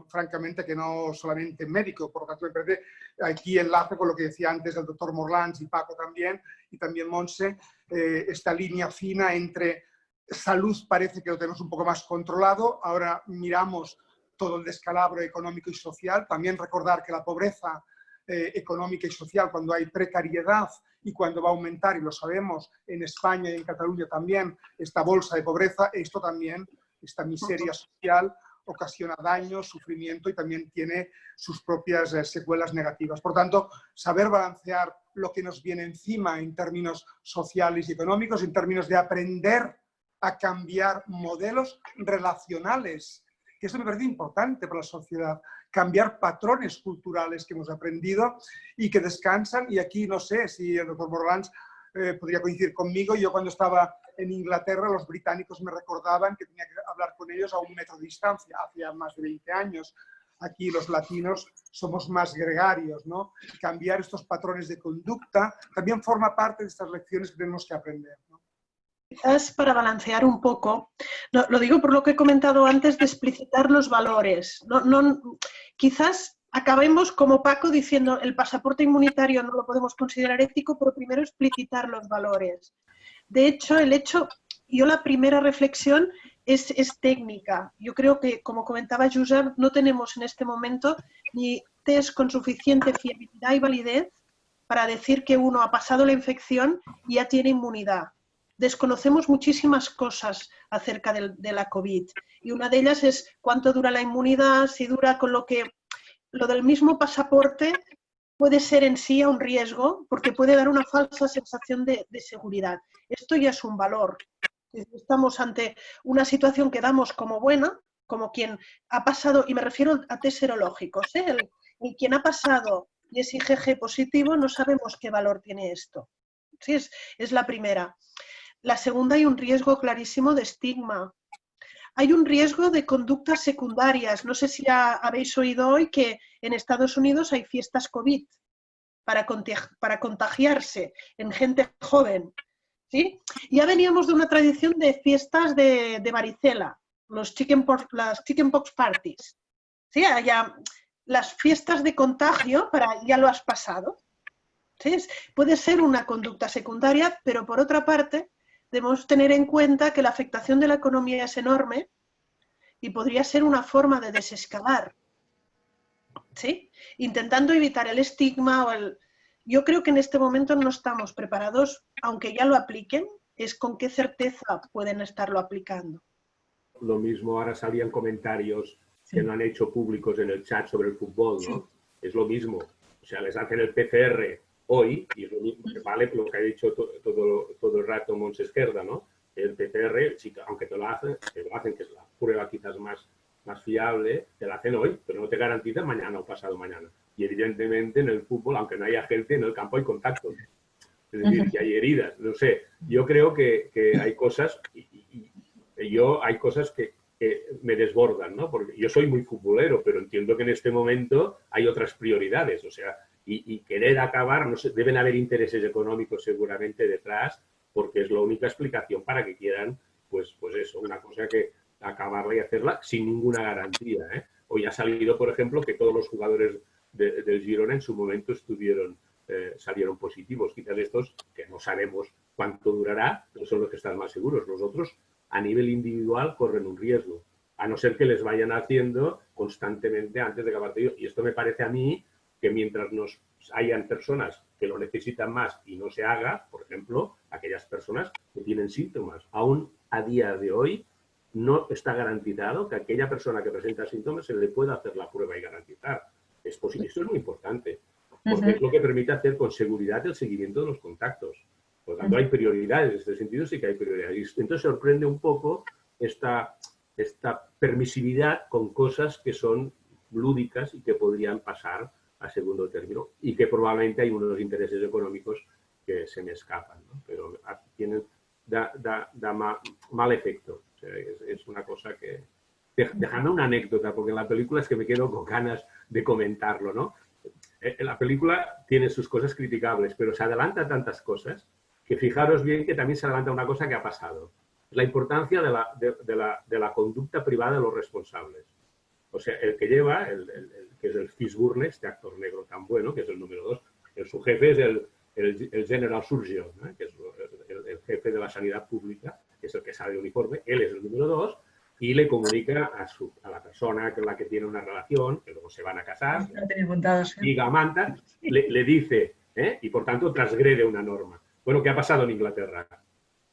francamente, que no solamente médico. Por lo tanto, me parece aquí enlace con lo que decía antes el doctor Morlans y Paco también, y también Montse, esta línea fina entre salud parece que lo tenemos un poco más controlado, ahora miramos todo el descalabro económico y social, también recordar que la pobreza económica y social, cuando hay precariedad y cuando va a aumentar, y lo sabemos, en España y en Cataluña también, esta bolsa de pobreza, esto también, esta miseria social, ocasiona daño, sufrimiento y también tiene sus propias secuelas negativas. Por tanto, saber balancear lo que nos viene encima en términos sociales y económicos, en términos de aprender a cambiar modelos relacionales, que esto me parece importante para la sociedad, cambiar patrones culturales que hemos aprendido y que descansan. Y aquí no sé si el doctor Morlans podría coincidir conmigo. Yo cuando estaba en Inglaterra, los británicos me recordaban que tenía que hablar con ellos a 1 metro de distancia, hacía más de 20 años. Aquí los latinos somos más gregarios, ¿no? Cambiar estos patrones de conducta también forma parte de estas lecciones que tenemos que aprender, ¿no? Quizás para balancear un poco, lo digo por lo que he comentado antes de explicitar los valores. Quizás acabemos como Paco diciendo el pasaporte inmunitario no lo podemos considerar ético, pero primero explicitar los valores. De hecho, yo la primera reflexión es técnica. Yo creo que, como comentaba Josep, no tenemos en este momento ni test con suficiente fiabilidad y validez para decir que uno ha pasado la infección y ya tiene inmunidad. Desconocemos muchísimas cosas acerca de la COVID y una de ellas es cuánto dura la inmunidad, si dura con lo del mismo pasaporte puede ser en sí un riesgo porque puede dar una falsa sensación de seguridad. Esto ya es un valor. Estamos ante una situación que damos como buena, como quien ha pasado, y me refiero a test serológicos, ¿eh? El quien ha pasado y es IgG positivo, no sabemos qué valor tiene esto. ¿Sí? Es la primera. La segunda, hay un riesgo clarísimo de estigma. Hay un riesgo de conductas secundarias. No sé si habéis oído hoy que en Estados Unidos hay fiestas COVID para contagiarse en gente joven. ¿Sí? Ya veníamos de una tradición de fiestas de varicela, las chickenpox parties. ¿Sí? Las fiestas de contagio, ya lo has pasado. ¿Sí? Puede ser una conducta secundaria, pero por otra parte, debemos tener en cuenta que la afectación de la economía es enorme y podría ser una forma de desescalar, ¿sí? Intentando evitar el estigma. Yo creo que en este momento no estamos preparados, aunque ya lo apliquen, es con qué certeza pueden estarlo aplicando. Lo mismo, ahora salían comentarios que no han hecho públicos en el chat sobre el fútbol, ¿no? Sí. Es lo mismo. O sea, les hacen el PCR hoy, y es lo mismo, que vale lo que ha dicho todo el rato Montse Esquerda, ¿no? El PCR, sí, aunque te lo hacen, que es la prueba quizás más fiable, te la hacen hoy, pero no te garantiza mañana o pasado mañana. Y evidentemente en el fútbol, aunque no haya gente, en el campo hay contacto. Es decir, que hay heridas. No sé, yo creo que hay cosas, hay cosas que me desbordan, ¿no? Porque yo soy muy futbolero, pero entiendo que en este momento hay otras prioridades, o sea, y querer acabar, no sé, deben haber intereses económicos seguramente detrás, porque es la única explicación para que quieran, pues eso, una cosa que acabarla y hacerla sin ninguna garantía, ¿eh? Hoy ha salido, por ejemplo, que todos los jugadores del Girona en su momento salieron positivos. Quizás estos, que no sabemos cuánto durará, no son los que están más seguros. Los otros, a nivel individual, corren un riesgo, a no ser que les vayan haciendo constantemente antes de acabar el partido. Y esto me parece a mí que mientras hayan personas que lo necesitan más y no se haga, por ejemplo, aquellas personas que tienen síntomas, aún a día de hoy no está garantizado que a aquella persona que presenta síntomas se le pueda hacer la prueba y garantizar. Es posible. Esto es muy importante, porque es lo que permite hacer con seguridad el seguimiento de los contactos. Por lo tanto, hay prioridades, en este sentido sí que hay prioridades. Y entonces sorprende un poco esta permisividad con cosas que son lúdicas y que podrían pasar a segundo término y que probablemente hay unos intereses económicos que se me escapan, ¿no? Pero da mal efecto. O sea, es una cosa que... Dejando una anécdota, porque en la película es que me quedo con ganas de comentarlo, ¿no? La película tiene sus cosas criticables, pero se adelanta a tantas cosas que fijaros bien que también se adelanta una cosa que ha pasado. La importancia de la conducta privada de los responsables. O sea, el que lleva, que es el Fishburne, este actor negro tan bueno, que es el número 2, su jefe es el General Surgeon, ¿no? Que es el jefe de la sanidad pública, que es el que sale de uniforme, él es el número 2, y le comunica a la persona con la que tiene una relación, que luego se van a casar, y Gamanta le dice, y por tanto transgrede una norma. Bueno, ¿qué ha pasado en Inglaterra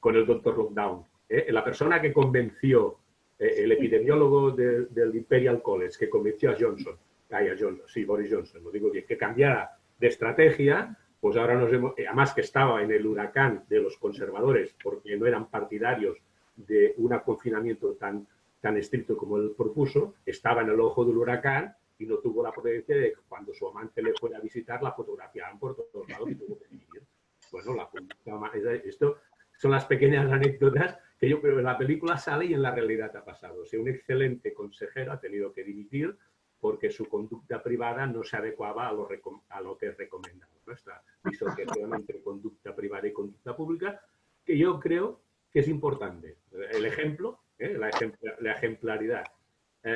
con el Dr. Lockdown? La persona que convenció, el epidemiólogo del Imperial College, que convenció a Boris Johnson, lo digo bien, que cambiara de estrategia, pues ahora además que estaba en el huracán de los conservadores, porque no eran partidarios de un confinamiento tan estricto como él propuso, estaba en el ojo del huracán y no tuvo la prudencia de que cuando su amante le fuera a visitar la fotografiaban por todos lados y tuvo que vivir. Bueno, esto son las pequeñas anécdotas que yo creo que en la película sale y en la realidad ha pasado. O sea, un excelente consejero ha tenido que dimitir porque su conducta privada no se adecuaba a lo que es recomendado. Esta disociación entre conducta privada y conducta pública, que yo creo que es importante. El ejemplo, la ejemplaridad.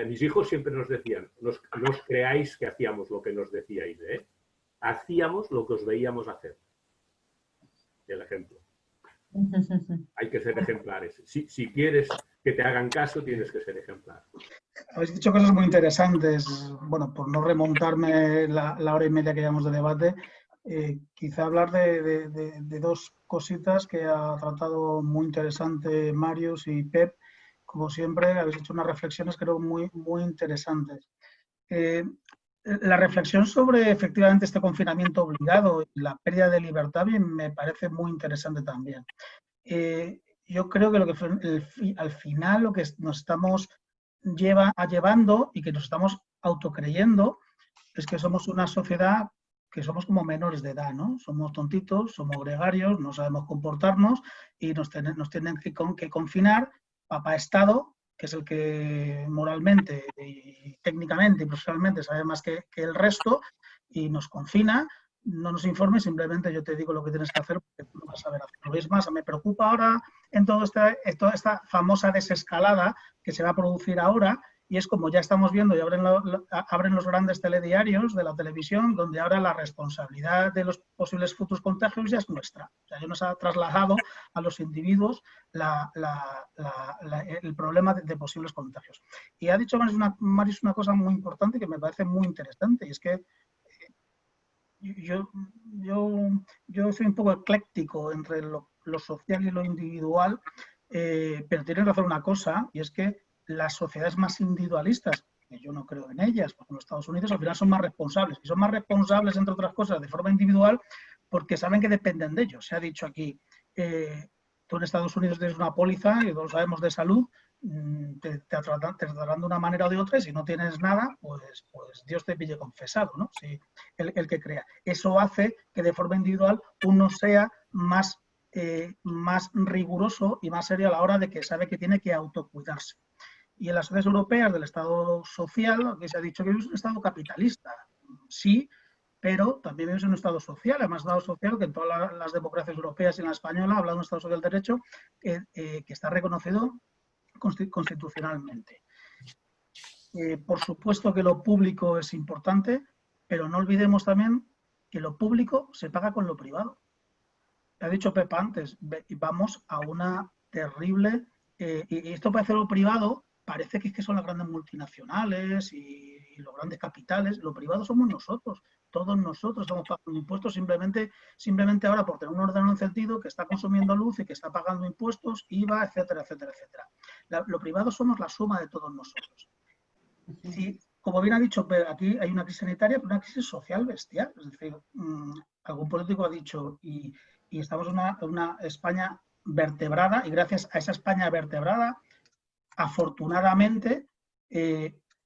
Mis hijos siempre nos decían, no os creáis que hacíamos lo que nos decíais, hacíamos lo que os veíamos hacer. El ejemplo. Hay que ser ejemplares. Si quieres que te hagan caso, tienes que ser ejemplar. Habéis dicho cosas muy interesantes. Bueno, por no remontarme la hora y media que llevamos de debate, quizá hablar de dos cositas que ha tratado muy interesante Marius y Pep. Como siempre, habéis hecho unas reflexiones creo muy, muy interesantes. La reflexión sobre efectivamente este confinamiento obligado y la pérdida de libertad me parece muy interesante también. Yo creo que al final lo que nos estamos llevando y que nos estamos autocreyendo es que somos una sociedad que somos como menores de edad, ¿no? Somos tontitos, somos gregarios, no sabemos comportarnos y nos tienen que confinar. Papá Estado, que es el que moralmente y técnicamente y profesionalmente sabe más que el resto, y nos confina, no nos informe, simplemente yo te digo lo que tienes que hacer porque tú no vas a saber hacerlo. Es más, me preocupa ahora en toda esta famosa desescalada que se va a producir ahora, y es como ya estamos viendo y abren los grandes telediarios de la televisión, donde ahora la responsabilidad de los posibles futuros contagios ya es nuestra. O sea, ya nos ha trasladado a los individuos el problema de posibles contagios. Y ha dicho Maris una cosa muy importante que me parece muy interesante, y es que yo soy un poco ecléctico entre lo social y lo individual, pero tienes razón una cosa, y es que las sociedades más individualistas, que yo no creo en ellas, porque los Estados Unidos al final son más responsables, y son más responsables, entre otras cosas, de forma individual, porque saben que dependen de ellos. Se ha dicho aquí, tú en Estados Unidos tienes una póliza, y todos sabemos de salud, te tratarán de una manera o de otra, y si no tienes nada, pues Dios te pille confesado, ¿no? Si el que crea. Eso hace que de forma individual uno sea más riguroso y más serio a la hora de que sabe que tiene que autocuidarse. Y en las sociedades europeas del Estado social, que se ha dicho que es un Estado capitalista, sí, pero también vivimos en un Estado social, además Estado social que en todas las democracias europeas y en la española, hablando de un Estado social del derecho, que está reconocido constitucionalmente. Por supuesto que lo público es importante, pero no olvidemos también que lo público se paga con lo privado. Ha dicho Pepa antes, vamos a una terrible... y esto parece lo privado, parece que son las grandes multinacionales y los grandes capitales. Lo privado somos nosotros, todos nosotros estamos pagando impuestos simplemente ahora por tener un órgano encendido que está consumiendo luz y que está pagando impuestos, IVA, etcétera, etcétera, etcétera. Lo privado somos la suma de todos nosotros. Y, como bien ha dicho, aquí hay una crisis sanitaria, pero una crisis social bestial. Es decir, algún político ha dicho, y estamos en una España vertebrada, y gracias a esa España vertebrada, afortunadamente,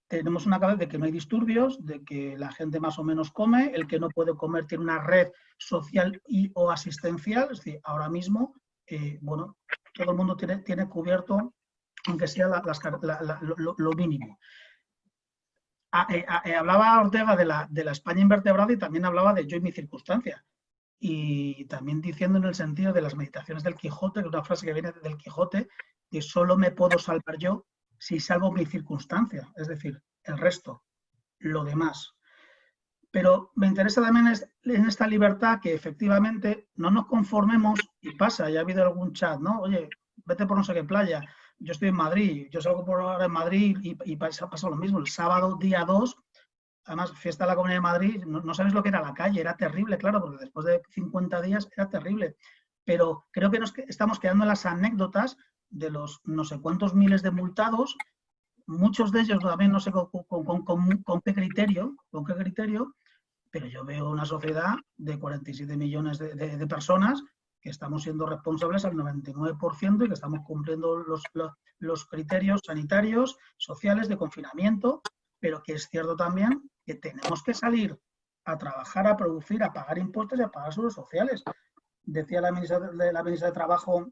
tenemos una cabeza de que no hay disturbios, de que la gente más o menos come, el que no puede comer tiene una red social y o asistencial. Es decir, ahora mismo, bueno, todo el mundo tiene cubierto, aunque sea lo mínimo. Hablaba Ortega de la España invertebrada, y también hablaba de yo y mi circunstancia. Y también diciendo en el sentido de las meditaciones del Quijote, que es una frase que viene del Quijote, que solo me puedo salvar yo si salvo mi circunstancia, es decir, el resto, lo demás. Pero me interesa también en esta libertad que efectivamente no nos conformemos, y pasa, ya ha habido algún chat, ¿no? Oye, vete por no sé qué playa, yo estoy en Madrid, yo salgo por ahora en Madrid y pasa lo mismo. El sábado, día 2, además, fiesta de la Comunidad de Madrid, no sabes lo que era la calle, era terrible, claro, porque después de 50 días era terrible. Pero creo que estamos quedando en las anécdotas de los no sé cuántos miles de multados, muchos de ellos también no sé con qué criterio, pero yo veo una sociedad de 47 millones de personas que estamos siendo responsables al 99% y que estamos cumpliendo los criterios sanitarios, sociales, de confinamiento, pero que es cierto también que tenemos que salir a trabajar, a producir, a pagar impuestos y a pagar seguros sociales. Decía la ministra de Trabajo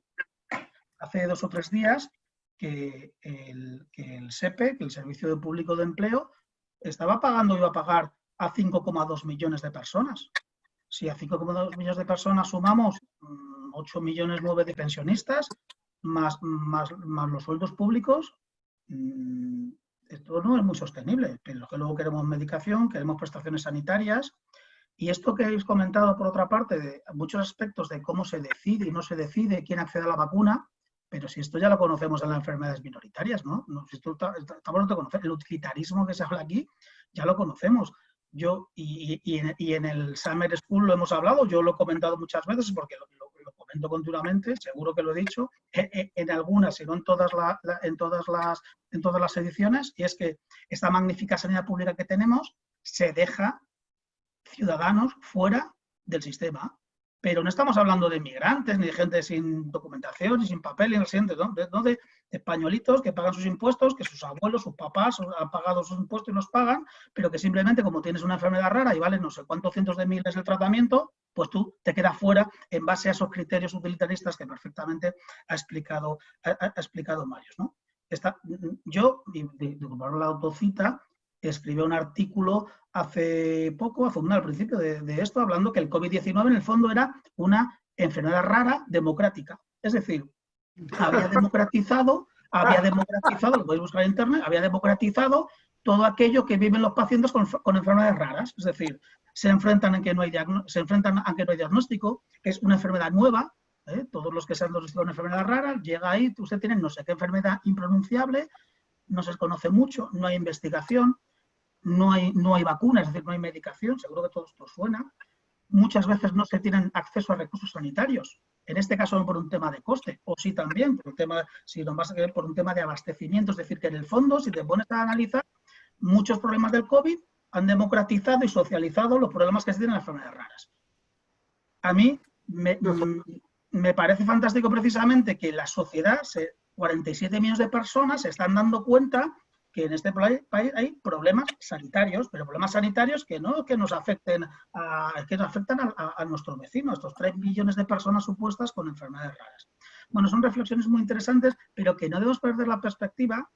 hace 2 o 3 días que el SEPE, que el Servicio Público de Empleo, iba a pagar a 5,2 millones de personas. Si a 5,2 millones de personas sumamos 8 millones 9 de pensionistas, más los sueldos públicos, esto no es muy sostenible. Pero que luego queremos medicación, queremos prestaciones sanitarias. Y esto que habéis comentado, por otra parte, de muchos aspectos de cómo se decide y no se decide quién accede a la vacuna, pero si esto ya lo conocemos en las enfermedades minoritarias, ¿no? El utilitarismo que se habla aquí, ya lo conocemos. Y en el Summer School lo hemos hablado, yo lo he comentado muchas veces porque lo comento continuamente, seguro que lo he dicho, en algunas y no en todas las ediciones, y es que esta magnífica sanidad pública que tenemos se deja ciudadanos fuera del sistema. pero no estamos hablando de migrantes, ni de gente sin documentación, ni sin papel, ni residentes, ¿no? De españolitos que pagan sus impuestos, que sus abuelos, sus papás han pagado sus impuestos y los pagan, pero que simplemente como tienes una enfermedad rara y vale no sé cuántos cientos de miles el tratamiento, pues tú te quedas fuera en base a esos criterios utilitaristas que perfectamente ha explicado Marius, ¿no? Yo, de la autocita, escribí un artículo hace poco, al principio de esto, hablando que el COVID-19 en el fondo era una enfermedad rara democrática. Es decir, había democratizado, lo podéis buscar en internet, había democratizado todo aquello que viven los pacientes con enfermedades raras. Es decir, se enfrentan a que no hay diagnóstico, es una enfermedad nueva. Todos los que se han diagnosticado una enfermedad rara, llega ahí, usted tiene no sé qué enfermedad impronunciable, no se conoce mucho, no hay investigación, no hay vacunas, es decir, no hay medicación, seguro que todo esto suena. Muchas veces no se tienen acceso a recursos sanitarios, en este caso no por un tema de coste, o sí también, por un tema de abastecimiento, es decir, que en el fondo, si te pones a analizar, muchos problemas del COVID han democratizado y socializado los problemas que se tienen en las enfermedades raras. A mí me parece fantástico precisamente que la sociedad, 47 millones de personas, se están dando cuenta que en este país hay problemas sanitarios, pero problemas sanitarios que no que nos afecten a nuestros vecinos, a estos 3 millones de personas supuestas con enfermedades raras. Bueno, son reflexiones muy interesantes, pero que no debemos perder la perspectiva,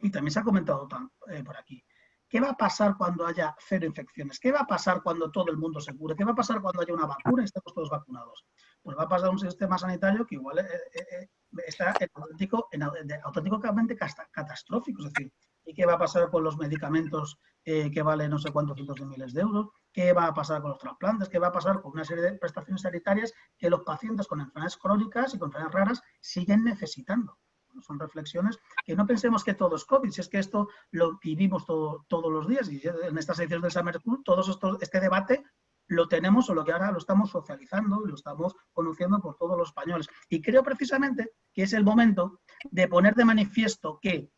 y también se ha comentado por aquí. ¿Qué va a pasar cuando haya 0 infecciones? ¿Qué va a pasar cuando todo el mundo se cure? ¿Qué va a pasar cuando haya una vacuna y estemos todos vacunados? Pues va a pasar un sistema sanitario que igual está auténticamente catastrófico. Es decir, ¿y qué va a pasar con los medicamentos que valen no sé cuántos cientos de miles de euros? ¿Qué va a pasar con los trasplantes? ¿Qué va a pasar con una serie de prestaciones sanitarias que los pacientes con enfermedades crónicas y con enfermedades raras siguen necesitando? Son reflexiones que no pensemos que todo es COVID, si es que esto lo vivimos todos los días, y en estas ediciones del Summer School este debate lo tenemos, o lo que ahora lo estamos socializando y lo estamos conociendo por todos los españoles. Y creo precisamente que es el momento de poner de manifiesto que,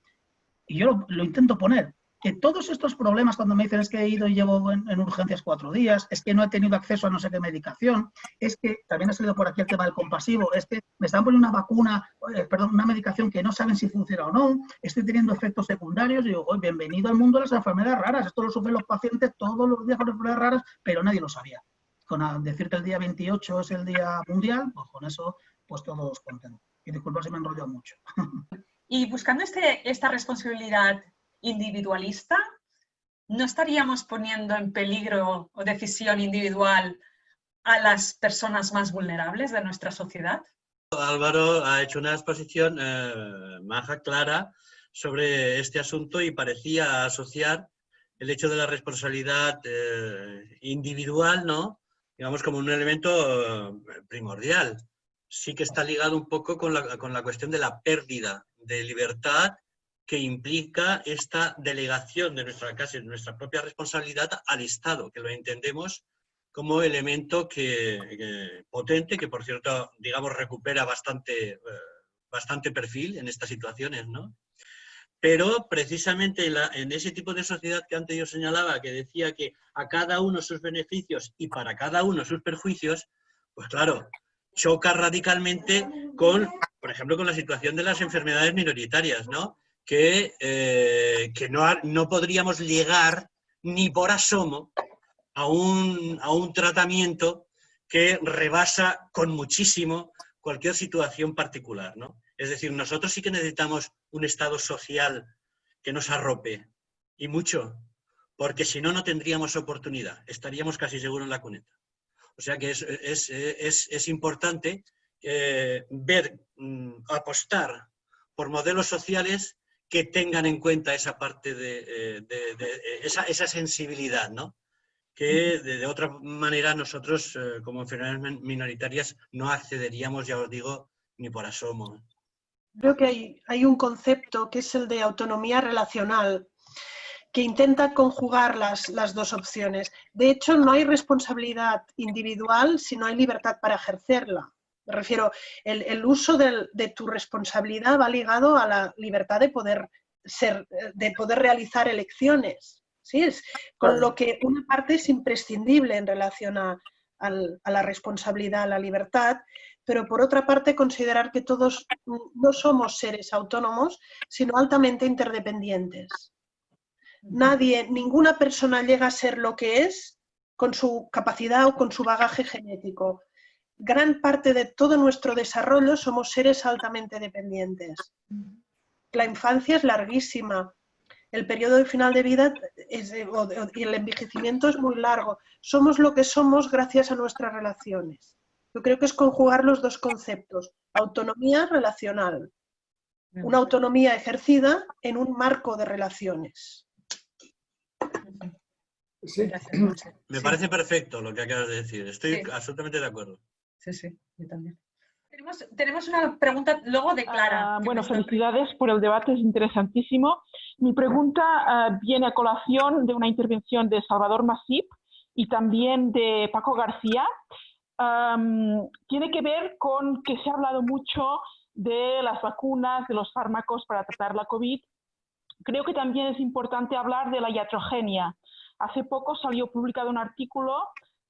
y yo lo intento poner, que todos estos problemas, cuando me dicen es que he ido y llevo en urgencias 4 días, es que no he tenido acceso a no sé qué medicación, es que también ha salido por aquí el tema del compasivo, es que me están poniendo una medicación que no saben si funciona o no, estoy teniendo efectos secundarios, y digo, bienvenido al mundo de las enfermedades raras, esto lo sufren los pacientes todos los días con enfermedades raras, pero nadie lo sabía. Con decir que el día 28 es el día mundial, pues con eso pues todos contentos. Y disculpa si me he enrollado mucho. Y buscando esta responsabilidad individualista, ¿no estaríamos poniendo en peligro o decisión individual a las personas más vulnerables de nuestra sociedad? Álvaro ha hecho una exposición maja, clara, sobre este asunto y parecía asociar el hecho de la responsabilidad individual, ¿no?, digamos, como un elemento primordial. Sí que está ligado un poco con la cuestión de la pérdida de libertad que implica esta delegación de nuestra propia responsabilidad al Estado, que lo entendemos como elemento potente, que por cierto, digamos, recupera bastante perfil en estas situaciones, ¿no? Pero precisamente en ese tipo de sociedad que antes yo señalaba, que decía que a cada uno sus beneficios y para cada uno sus perjuicios, pues claro, choca radicalmente con, por ejemplo, con la situación de las enfermedades minoritarias, ¿no? Que no podríamos llegar ni por asomo a un tratamiento que rebasa con muchísimo cualquier situación particular, ¿no? Es decir, nosotros sí que necesitamos un Estado social que nos arrope, y mucho, porque si no, no tendríamos oportunidad, estaríamos casi seguros en la cuneta. O sea que es importante apostar por modelos sociales que tengan en cuenta esa parte esa sensibilidad, ¿no?, que de otra manera nosotros, como enfermedades minoritarias, no accederíamos, ya os digo, ni por asomo. Creo que hay un concepto que es el de autonomía relacional, que intenta conjugar las dos opciones. De hecho, no hay responsabilidad individual si no hay libertad para ejercerla. Me refiero, el uso de tu responsabilidad va ligado a la libertad de poder realizar elecciones. ¿Sí? Con lo que una parte es imprescindible en relación a a la responsabilidad, a la libertad, pero por otra parte considerar que todos no somos seres autónomos, sino altamente interdependientes. Ninguna persona llega a ser lo que es con su capacidad o con su bagaje genético. Gran parte de todo nuestro desarrollo somos seres altamente dependientes. La infancia es larguísima, el periodo de final de vida y el envejecimiento es muy largo. Somos lo que somos gracias a nuestras relaciones. Yo creo que es conjugar los dos conceptos, autonomía relacional, una autonomía ejercida en un marco de relaciones. Sí. Me parece perfecto lo que acabas de decir, estoy absolutamente de acuerdo. Sí, yo también. Tenemos una pregunta luego de Clara. Bueno, felicidades por el debate, es interesantísimo. Mi pregunta viene a colación de una intervención de Salvador Masip y también de Paco García. Tiene que ver con que se ha hablado mucho de las vacunas, de los fármacos para tratar la COVID. Creo que también es importante hablar de la iatrogenia. Hace poco salió publicado un artículo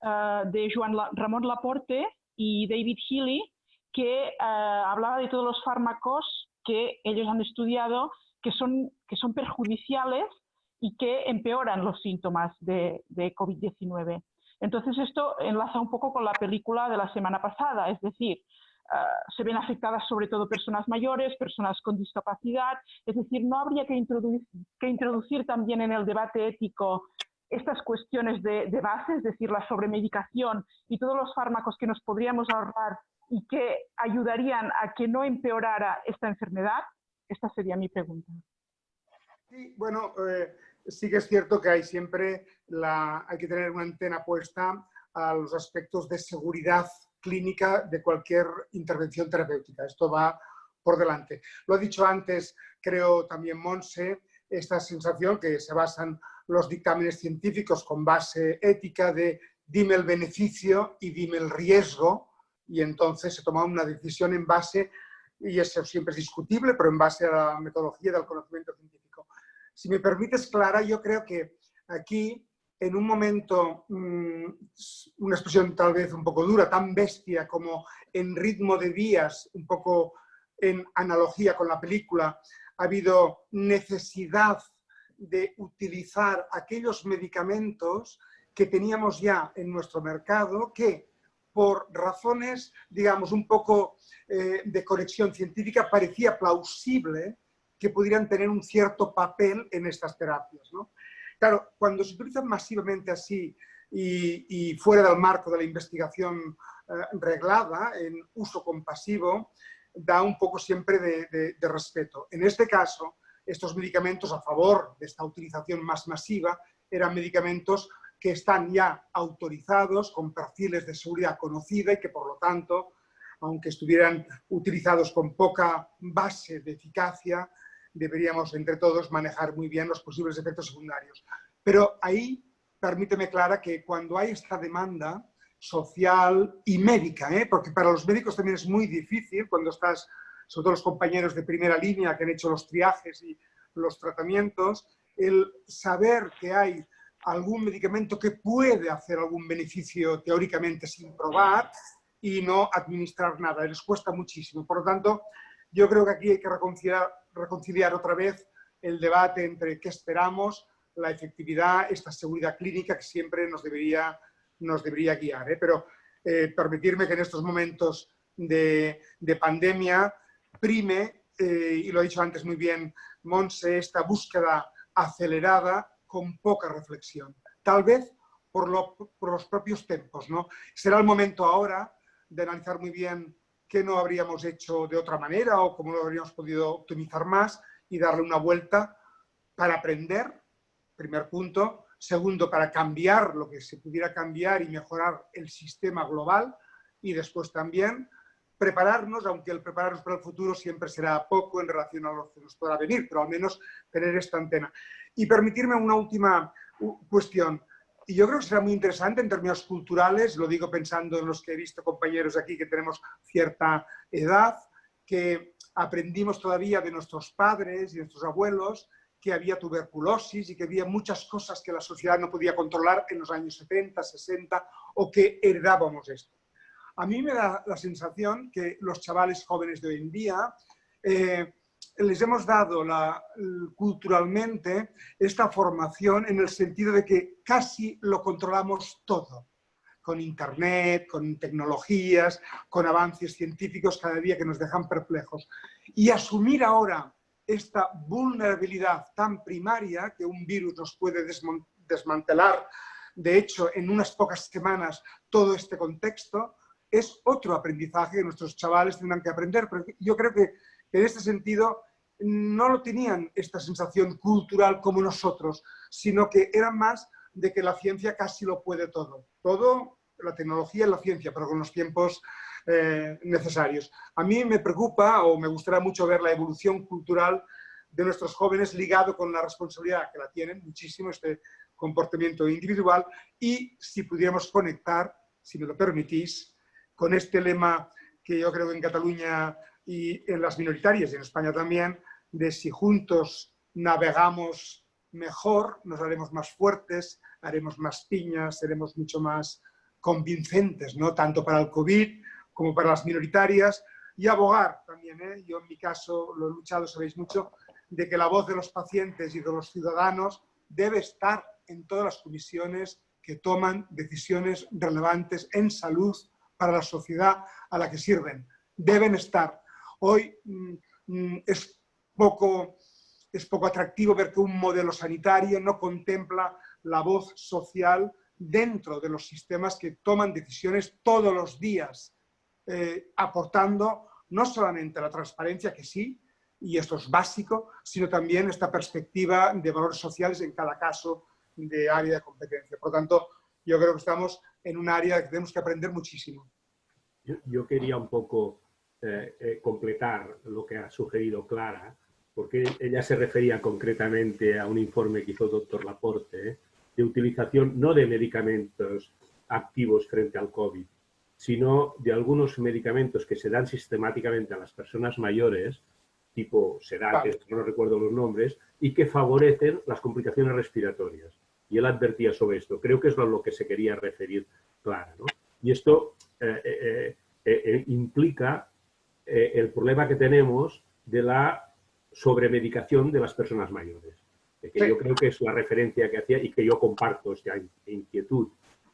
de Joan Ramon Laporte y David Healy que hablaba de todos los fármacos que ellos han estudiado que son perjudiciales y que empeoran los síntomas de COVID-19. Entonces esto enlaza un poco con la película de la semana pasada, es decir, se ven afectadas sobre todo personas mayores, personas con discapacidad, es decir, no habría que introducir también en el debate ético estas cuestiones de base, es decir, la sobremedicación y todos los fármacos que nos podríamos ahorrar y que ayudarían a que no empeorara esta enfermedad. Esta sería mi pregunta. Sí, bueno, sí que es cierto que hay que tener una antena puesta a los aspectos de seguridad clínica de cualquier intervención terapéutica. Esto va por delante. Lo ha dicho antes, creo también Montse, esta sensación que se basan los dictámenes científicos con base ética de dime el beneficio y dime el riesgo, y entonces se toma una decisión en base, y eso siempre es discutible, pero en base a la metodología del conocimiento científico. Si me permites, Clara, yo creo que aquí, en un momento, una expresión tal vez un poco dura, tan bestia como en ritmo de días, un poco en analogía con la película, ha habido necesidad de utilizar aquellos medicamentos que teníamos ya en nuestro mercado que, por razones, digamos, un poco de conexión científica, parecía plausible que pudieran tener un cierto papel en estas terapias, ¿no? Claro, cuando se utilizan masivamente así y fuera del marco de la investigación reglada, en uso compasivo, da un poco siempre de respeto. En este caso, estos medicamentos a favor de esta utilización más masiva eran medicamentos que están ya autorizados con perfiles de seguridad conocida y que, por lo tanto, aunque estuvieran utilizados con poca base de eficacia, deberíamos entre todos manejar muy bien los posibles efectos secundarios. Pero ahí, permíteme, Clara, que cuando hay esta demanda social y médica, porque para los médicos también es muy difícil cuando estás, sobre todo los compañeros de primera línea que han hecho los triajes y los tratamientos, el saber que hay algún medicamento que puede hacer algún beneficio teóricamente sin probar y no administrar nada. Les cuesta muchísimo. Por lo tanto, yo creo que aquí hay que reconciliar otra vez el debate entre qué esperamos, la efectividad, esta seguridad clínica que siempre nos debería guiar. Pero permitirme que en estos momentos de pandemia prime, y lo ha dicho antes muy bien Montse, esta búsqueda acelerada con poca reflexión. Tal vez por los propios tiempos, ¿no? Será el momento ahora de analizar muy bien qué no habríamos hecho de otra manera o cómo lo habríamos podido optimizar más y darle una vuelta para aprender, primer punto. Segundo, para cambiar lo que se pudiera cambiar y mejorar el sistema global. Y después también prepararnos, aunque el prepararnos para el futuro siempre será poco en relación a lo que nos podrá venir, pero al menos tener esta antena. Y permitirme una última cuestión. Y yo creo que será muy interesante en términos culturales, lo digo pensando en los que he visto compañeros aquí que tenemos cierta edad, que aprendimos todavía de nuestros padres y de nuestros abuelos que había tuberculosis y que había muchas cosas que la sociedad no podía controlar en los años 70, 60 o que heredábamos esto. A mí me da la sensación que los chavales jóvenes de hoy en día les hemos dado culturalmente esta formación en el sentido de que casi lo controlamos todo, con internet, con tecnologías, con avances científicos cada día que nos dejan perplejos. Y asumir ahora esta vulnerabilidad tan primaria que un virus nos puede desmantelar, de hecho, en unas pocas semanas, todo este contexto, es otro aprendizaje que nuestros chavales tendrán que aprender. Pero yo creo que en este sentido no lo tenían esta sensación cultural como nosotros, sino que eran más de que la ciencia casi lo puede todo. Todo, la tecnología y la ciencia, pero con los tiempos necesarios. A mí me preocupa o me gustaría mucho ver la evolución cultural de nuestros jóvenes ligado con la responsabilidad que la tienen muchísimo, este comportamiento individual, y si pudiéramos conectar, si me lo permitís, con este lema que yo creo que en Cataluña y en las minoritarias y en España también, de si juntos navegamos mejor, nos haremos más fuertes, haremos más piñas, seremos mucho más convincentes, ¿no? Tanto para el COVID como para las minoritarias, y abogar también, yo en mi caso lo he luchado, sabéis mucho, de que la voz de los pacientes y de los ciudadanos debe estar en todas las comisiones que toman decisiones relevantes en salud para la sociedad a la que sirven. Deben estar. Hoy es poco atractivo ver que un modelo sanitario no contempla la voz social dentro de los sistemas que toman decisiones todos los días, aportando no solamente la transparencia, que sí, y esto es básico, sino también esta perspectiva de valores sociales en cada caso de área de competencia. Por lo tanto, yo creo que estamos en un área que tenemos que aprender muchísimo. Yo quería un poco completar lo que ha sugerido Clara, porque ella se refería concretamente a un informe que hizo el doctor Laporte, de utilización no de medicamentos activos frente al COVID, sino de algunos medicamentos que se dan sistemáticamente a las personas mayores, tipo sedantes, no recuerdo los nombres, y que favorecen las complicaciones respiratorias. Y él advertía sobre esto. Creo que es a lo que se quería referir Clara, ¿no? Y esto implica el problema que tenemos de la sobremedicación de las personas mayores. Que yo creo que es la referencia que hacía y que yo comparto esta inquietud,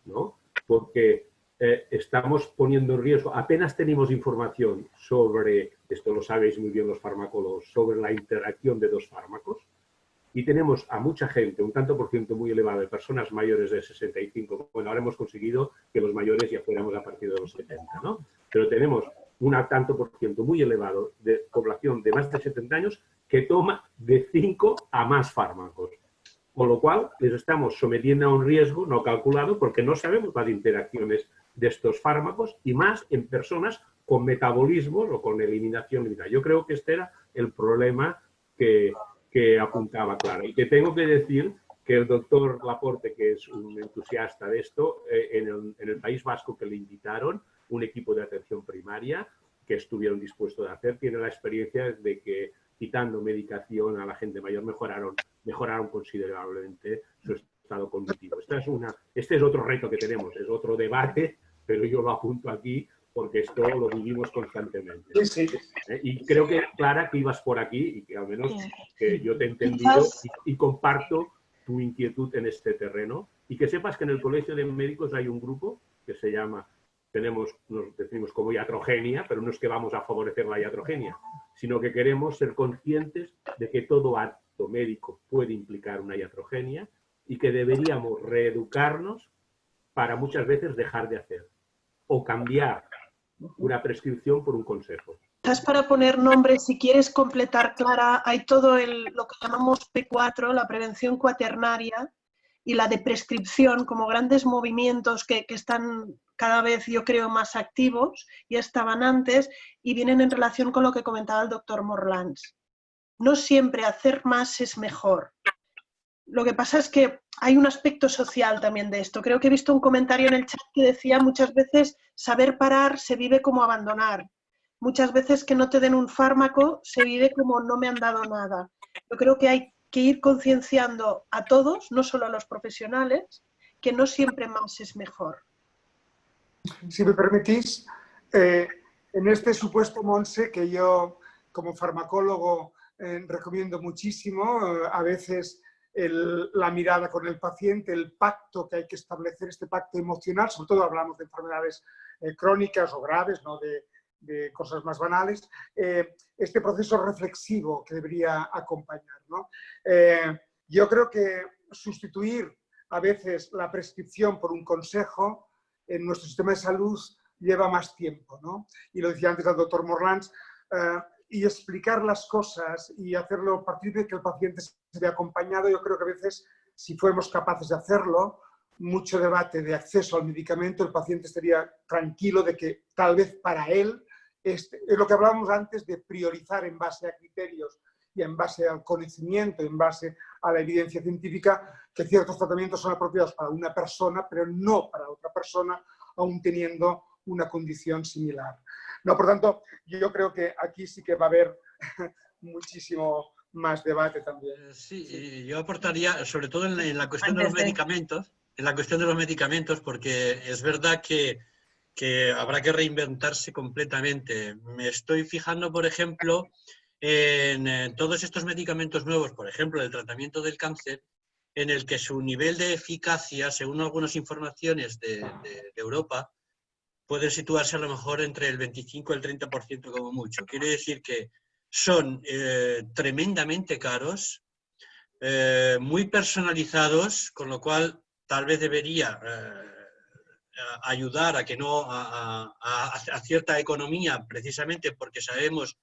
¿no? Porque estamos poniendo en riesgo, apenas tenemos información sobre, esto lo sabéis muy bien los farmacólogos, sobre la interacción de dos fármacos, y tenemos a mucha gente, un tanto por ciento muy elevado de personas mayores de 65, bueno, ahora hemos conseguido que los mayores ya fuéramos a partir de los 70, ¿no? Pero tenemos un tanto por ciento muy elevado de población de más de 70 años que toma de 5 a más fármacos. Con lo cual, les estamos sometiendo a un riesgo no calculado porque no sabemos las interacciones de estos fármacos y más en personas con metabolismos o con eliminación limitada. Yo creo que este era el problema que apuntaba Clara. Y que tengo que decir que el doctor Laporte, que es un entusiasta de esto, en el País Vasco que le invitaron, un equipo de atención primaria que estuvieron dispuestos a hacer, tiene la experiencia de que quitando medicación a la gente mayor mejoraron considerablemente su estado cognitivo. Este es otro reto que tenemos, es otro debate, pero yo lo apunto aquí porque esto lo vivimos constantemente. Sí, sí. Y creo que, Clara, que ibas por aquí y que al menos que yo te he entendido y comparto tu inquietud en este terreno. Y que sepas que en el Colegio de Médicos hay un grupo que se llama, nos definimos como iatrogenia, pero no es que vamos a favorecer la iatrogenia, sino que queremos ser conscientes de que todo acto médico puede implicar una iatrogenia y que deberíamos reeducarnos para muchas veces dejar de hacer o cambiar una prescripción por un consejo. Quizás para poner nombres, si quieres completar, Clara, hay todo lo que llamamos P4, la prevención cuaternaria, y la de prescripción como grandes movimientos que están cada vez, yo creo, más activos, ya estaban antes, y vienen en relación con lo que comentaba el doctor Morlans. No siempre hacer más es mejor. Lo que pasa es que hay un aspecto social también de esto. Creo que he visto un comentario en el chat que decía muchas veces saber parar se vive como abandonar. Muchas veces que no te den un fármaco se vive como no me han dado nada. Yo creo que hay que ir concienciando a todos, no solo a los profesionales, que no siempre más es mejor. Si me permitís, en este supuesto, Montse, que yo como farmacólogo recomiendo muchísimo, a veces la mirada con el paciente, el pacto que hay que establecer, este pacto emocional, sobre todo hablamos de enfermedades crónicas o graves, no de cosas más banales, este proceso reflexivo que debería acompañar, ¿no? Yo creo que sustituir a veces la prescripción por un consejo en nuestro sistema de salud lleva más tiempo, ¿no? Y lo decía antes el doctor Morlans, y explicar las cosas y hacerlo a partir de que el paciente se vea acompañado. Yo creo que a veces, si fuéramos capaces de hacerlo, mucho debate de acceso al medicamento, el paciente estaría tranquilo de que tal vez para él, es lo que hablábamos antes de priorizar en base a criterios y en base al conocimiento, en base a la evidencia científica, que ciertos tratamientos son apropiados para una persona, pero no para otra persona, aún teniendo una condición similar. No, por tanto, yo creo que aquí sí que va a haber muchísimo más debate también. Sí, yo aportaría, sobre todo en la cuestión de los medicamentos, porque es verdad que habrá que reinventarse completamente. Me estoy fijando, por ejemplo, en todos estos medicamentos nuevos, por ejemplo, el tratamiento del cáncer, en el que su nivel de eficacia, según algunas informaciones de Europa, puede situarse a lo mejor entre el 25 y el 30% como mucho. Quiere decir que son tremendamente caros, muy personalizados, con lo cual tal vez debería ayudar a que no a cierta economía, precisamente porque sabemos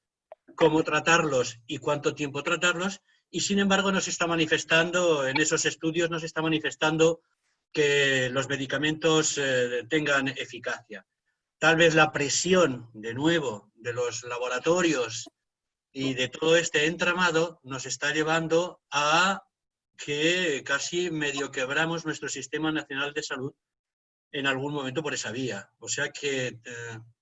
cómo tratarlos y cuánto tiempo tratarlos, y sin embargo nos está manifestando, en esos estudios nos está manifestando que los medicamentos tengan eficacia. Tal vez la presión, de nuevo, de los laboratorios y de todo este entramado nos está llevando a que casi medio quebramos nuestro Sistema Nacional de Salud en algún momento por esa vía. O sea que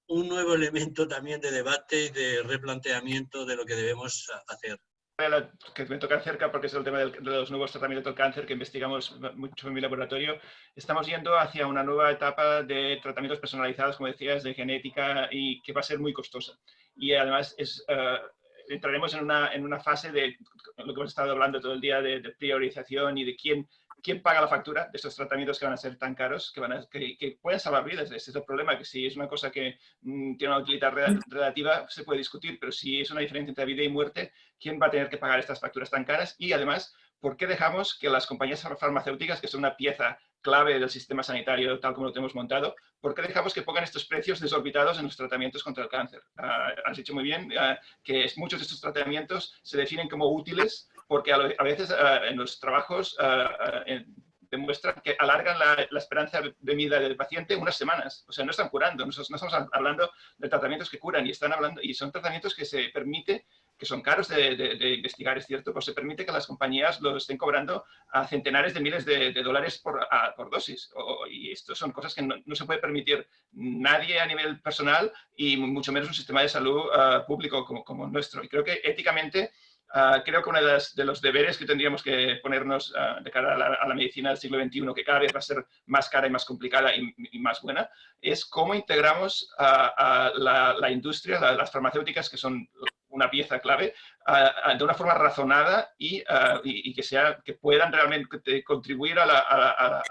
un nuevo elemento también de debate y de replanteamiento de lo que debemos hacer. Que me toca cerca porque es el tema de los nuevos tratamientos del cáncer que investigamos mucho en mi laboratorio. Estamos yendo hacia una nueva etapa de tratamientos personalizados, como decías, de genética, y que va a ser muy costosa. Y además entraremos en una fase de lo que hemos estado hablando todo el día, de priorización y de quién paga la factura de estos tratamientos que van a ser tan caros, que pueden salvar vidas. Ese es el problema, que si es una cosa que tiene una utilidad relativa, se puede discutir, pero si es una diferencia entre vida y muerte, ¿quién va a tener que pagar estas facturas tan caras? Y además, ¿por qué dejamos que las compañías farmacéuticas, que son una pieza clave del sistema sanitario tal como lo tenemos montado, ¿por qué dejamos que pongan estos precios desorbitados en los tratamientos contra el cáncer? Has dicho muy bien que muchos de estos tratamientos se definen como útiles porque a veces en los trabajos demuestran que alargan la esperanza de vida del paciente unas semanas. O sea, no están curando, no estamos hablando de tratamientos que curan, y son tratamientos que se permite, que son caros de investigar, es cierto, pues se permite que las compañías los estén cobrando a centenares de miles de dólares por dosis. Y esto son cosas que no se puede permitir nadie a nivel personal, y mucho menos un sistema de salud público como el nuestro. Y creo que éticamente, creo que uno de los deberes que tendríamos que ponernos de cara a la medicina del siglo XXI, que cada vez va a ser más cara y más complicada y más buena, es cómo integramos a la industria, las farmacéuticas, que son una pieza clave, de una forma razonada y que puedan realmente contribuir al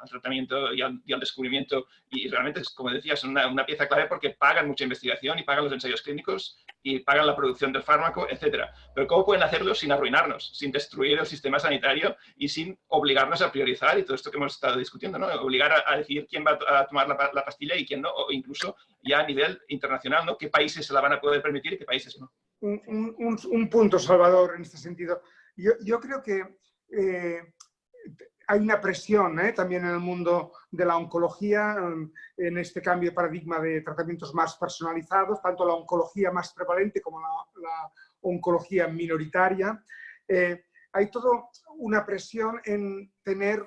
tratamiento y al descubrimiento. Y realmente, como decía, son una pieza clave porque pagan mucha investigación y pagan los ensayos clínicos y pagan la producción del fármaco, etcétera. Pero ¿cómo pueden hacerlo sin arruinarnos, sin destruir el sistema sanitario y sin obligarnos a priorizar y todo esto que hemos estado discutiendo, ¿no? Obligar a decidir quién va a tomar la pastilla y quién no, o incluso ya a nivel internacional, ¿no? ¿Qué países se la van a poder permitir y qué países no? Un punto, Salvador, en este sentido. Yo creo que hay una presión también en el mundo de la oncología, en este cambio de paradigma de tratamientos más personalizados, tanto la oncología más prevalente como la oncología minoritaria. Hay toda una presión en tener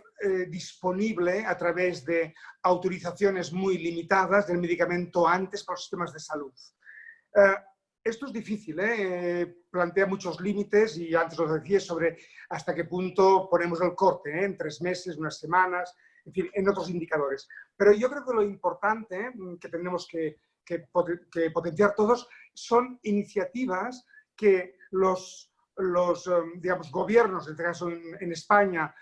disponible, a través de autorizaciones muy limitadas, del medicamento antes para los sistemas de salud. esto es difícil, plantea muchos límites y antes lo decía sobre hasta qué punto ponemos el corte, en 3 meses, unas semanas, en fin, en otros indicadores. Pero yo creo que lo importante que tenemos que potenciar todos son iniciativas que los digamos, gobiernos, en este caso en España,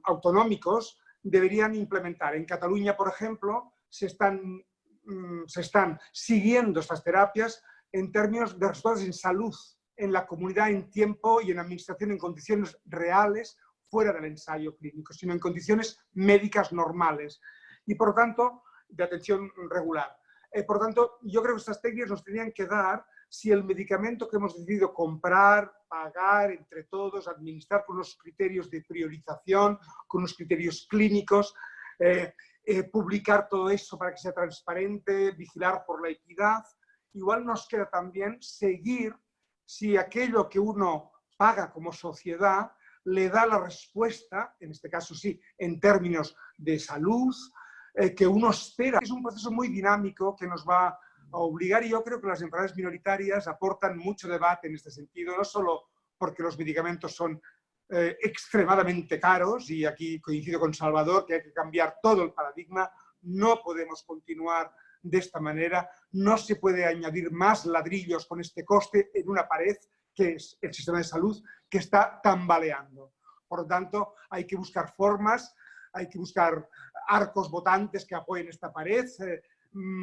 autonómicos, deberían implementar. En Cataluña, por ejemplo, se están siguiendo estas terapias en términos de resultados en salud, en la comunidad, en tiempo y en administración en condiciones reales, fuera del ensayo clínico, sino en condiciones médicas normales y, por lo tanto, de atención regular. Por lo tanto, yo creo que estas técnicas nos tenían que dar si el medicamento que hemos decidido comprar, pagar entre todos, administrar con unos criterios de priorización, con unos criterios clínicos, publicar todo eso para que sea transparente, vigilar por la equidad. Igual nos queda también seguir si aquello que uno paga como sociedad le da la respuesta, en este caso sí, en términos de salud, que uno espera. Es un proceso muy dinámico que nos va a obligar, y yo creo que las enfermedades minoritarias aportan mucho debate en este sentido, no solo porque los medicamentos son extremadamente caros, y aquí coincido con Salvador que hay que cambiar todo el paradigma, no podemos continuar de esta manera, no se puede añadir más ladrillos con este coste en una pared que es el sistema de salud que está tambaleando. Por lo tanto, hay que buscar formas, hay que buscar arcos botantes que apoyen esta pared,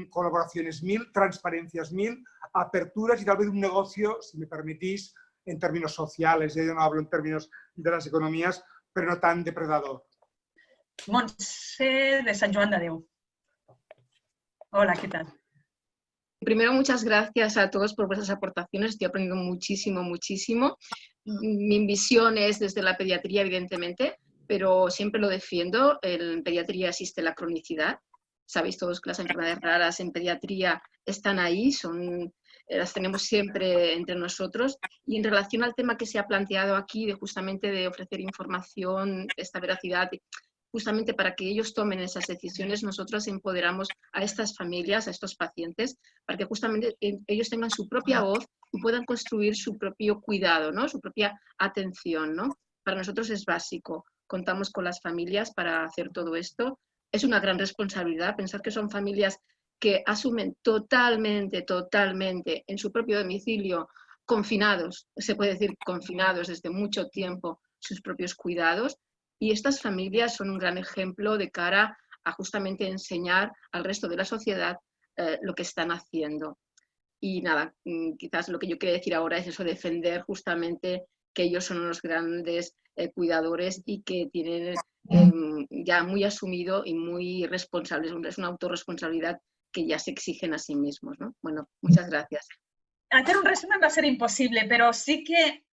colaboraciones 1000, transparencias 1000, aperturas y tal vez un negocio, si me permitís, en términos sociales, yo no hablo en términos de las economías, pero no tan depredador. Montse de Sant Joan de Déu. Hola, ¿qué tal? Primero, muchas gracias a todos por vuestras aportaciones. Estoy aprendiendo muchísimo, muchísimo. Mi visión es desde la pediatría, evidentemente, pero siempre lo defiendo. En pediatría existe la cronicidad. Sabéis todos que las enfermedades raras en pediatría están ahí, las tenemos siempre entre nosotros. Y en relación al tema que se ha planteado aquí, justamente de ofrecer información, esta veracidad, justamente para que ellos tomen esas decisiones, nosotros empoderamos a estas familias, a estos pacientes, para que justamente ellos tengan su propia voz y puedan construir su propio cuidado, ¿no? Su propia atención, ¿no? Para nosotros es básico. Contamos con las familias para hacer todo esto. Es una gran responsabilidad pensar que son familias que asumen totalmente en su propio domicilio, confinados, se puede decir confinados desde mucho tiempo, sus propios cuidados. Y estas familias son un gran ejemplo de cara a justamente enseñar al resto de la sociedad lo que están haciendo. Y nada, quizás lo que yo quiero decir ahora es eso, defender justamente que ellos son unos grandes cuidadores y que tienen ya muy asumido y muy responsables, es una autorresponsabilidad que ya se exigen a sí mismos, ¿no? Bueno, muchas gracias. Hacer un resumen va a ser imposible, pero sí que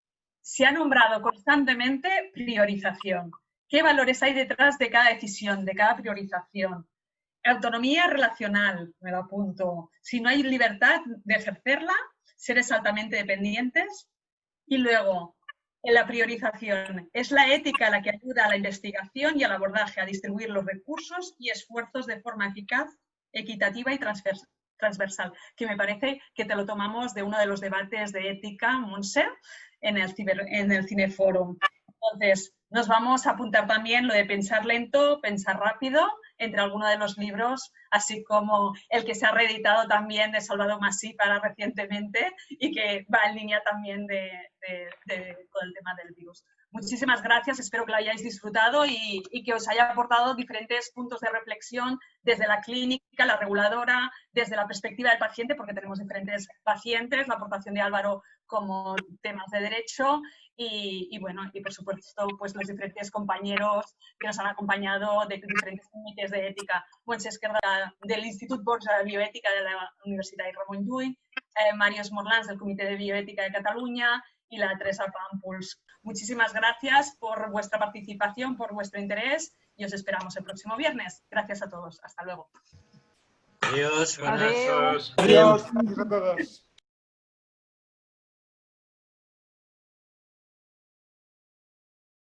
se ha nombrado constantemente priorización. ¿Qué valores hay detrás de cada decisión, de cada priorización? Autonomía relacional, me lo apunto. Si no hay libertad de ejercerla, seres altamente dependientes. Y luego, en la priorización, es la ética la que ayuda a la investigación y al abordaje, a distribuir los recursos y esfuerzos de forma eficaz, equitativa y transversal, que me parece que te lo tomamos de uno de los debates de ética, Montse, en el Cineforum. Entonces, nos vamos a apuntar también lo de pensar lento, pensar rápido, entre algunos de los libros, así como el que se ha reeditado también de Salvador Masip recientemente y que va en línea también de todo el tema del virus. Muchísimas gracias, espero que lo hayáis disfrutado y que os haya aportado diferentes puntos de reflexión desde la clínica, la reguladora, desde la perspectiva del paciente, porque tenemos diferentes pacientes, la aportación de Álvaro como temas de derecho y bueno, y por supuesto pues los diferentes compañeros que nos han acompañado de diferentes comités de ética. Montse Esquerda del Institut Borja de Bioètica de la Universitat Ramon Llull, Màrius Morlans del Comité de Bioética de Cataluña y la Teresa Pàmpols. Muchísimas gracias por vuestra participación, por vuestro interés y os esperamos el próximo viernes. Gracias a todos. Hasta luego. Adiós. Adiós. Adiós a todos.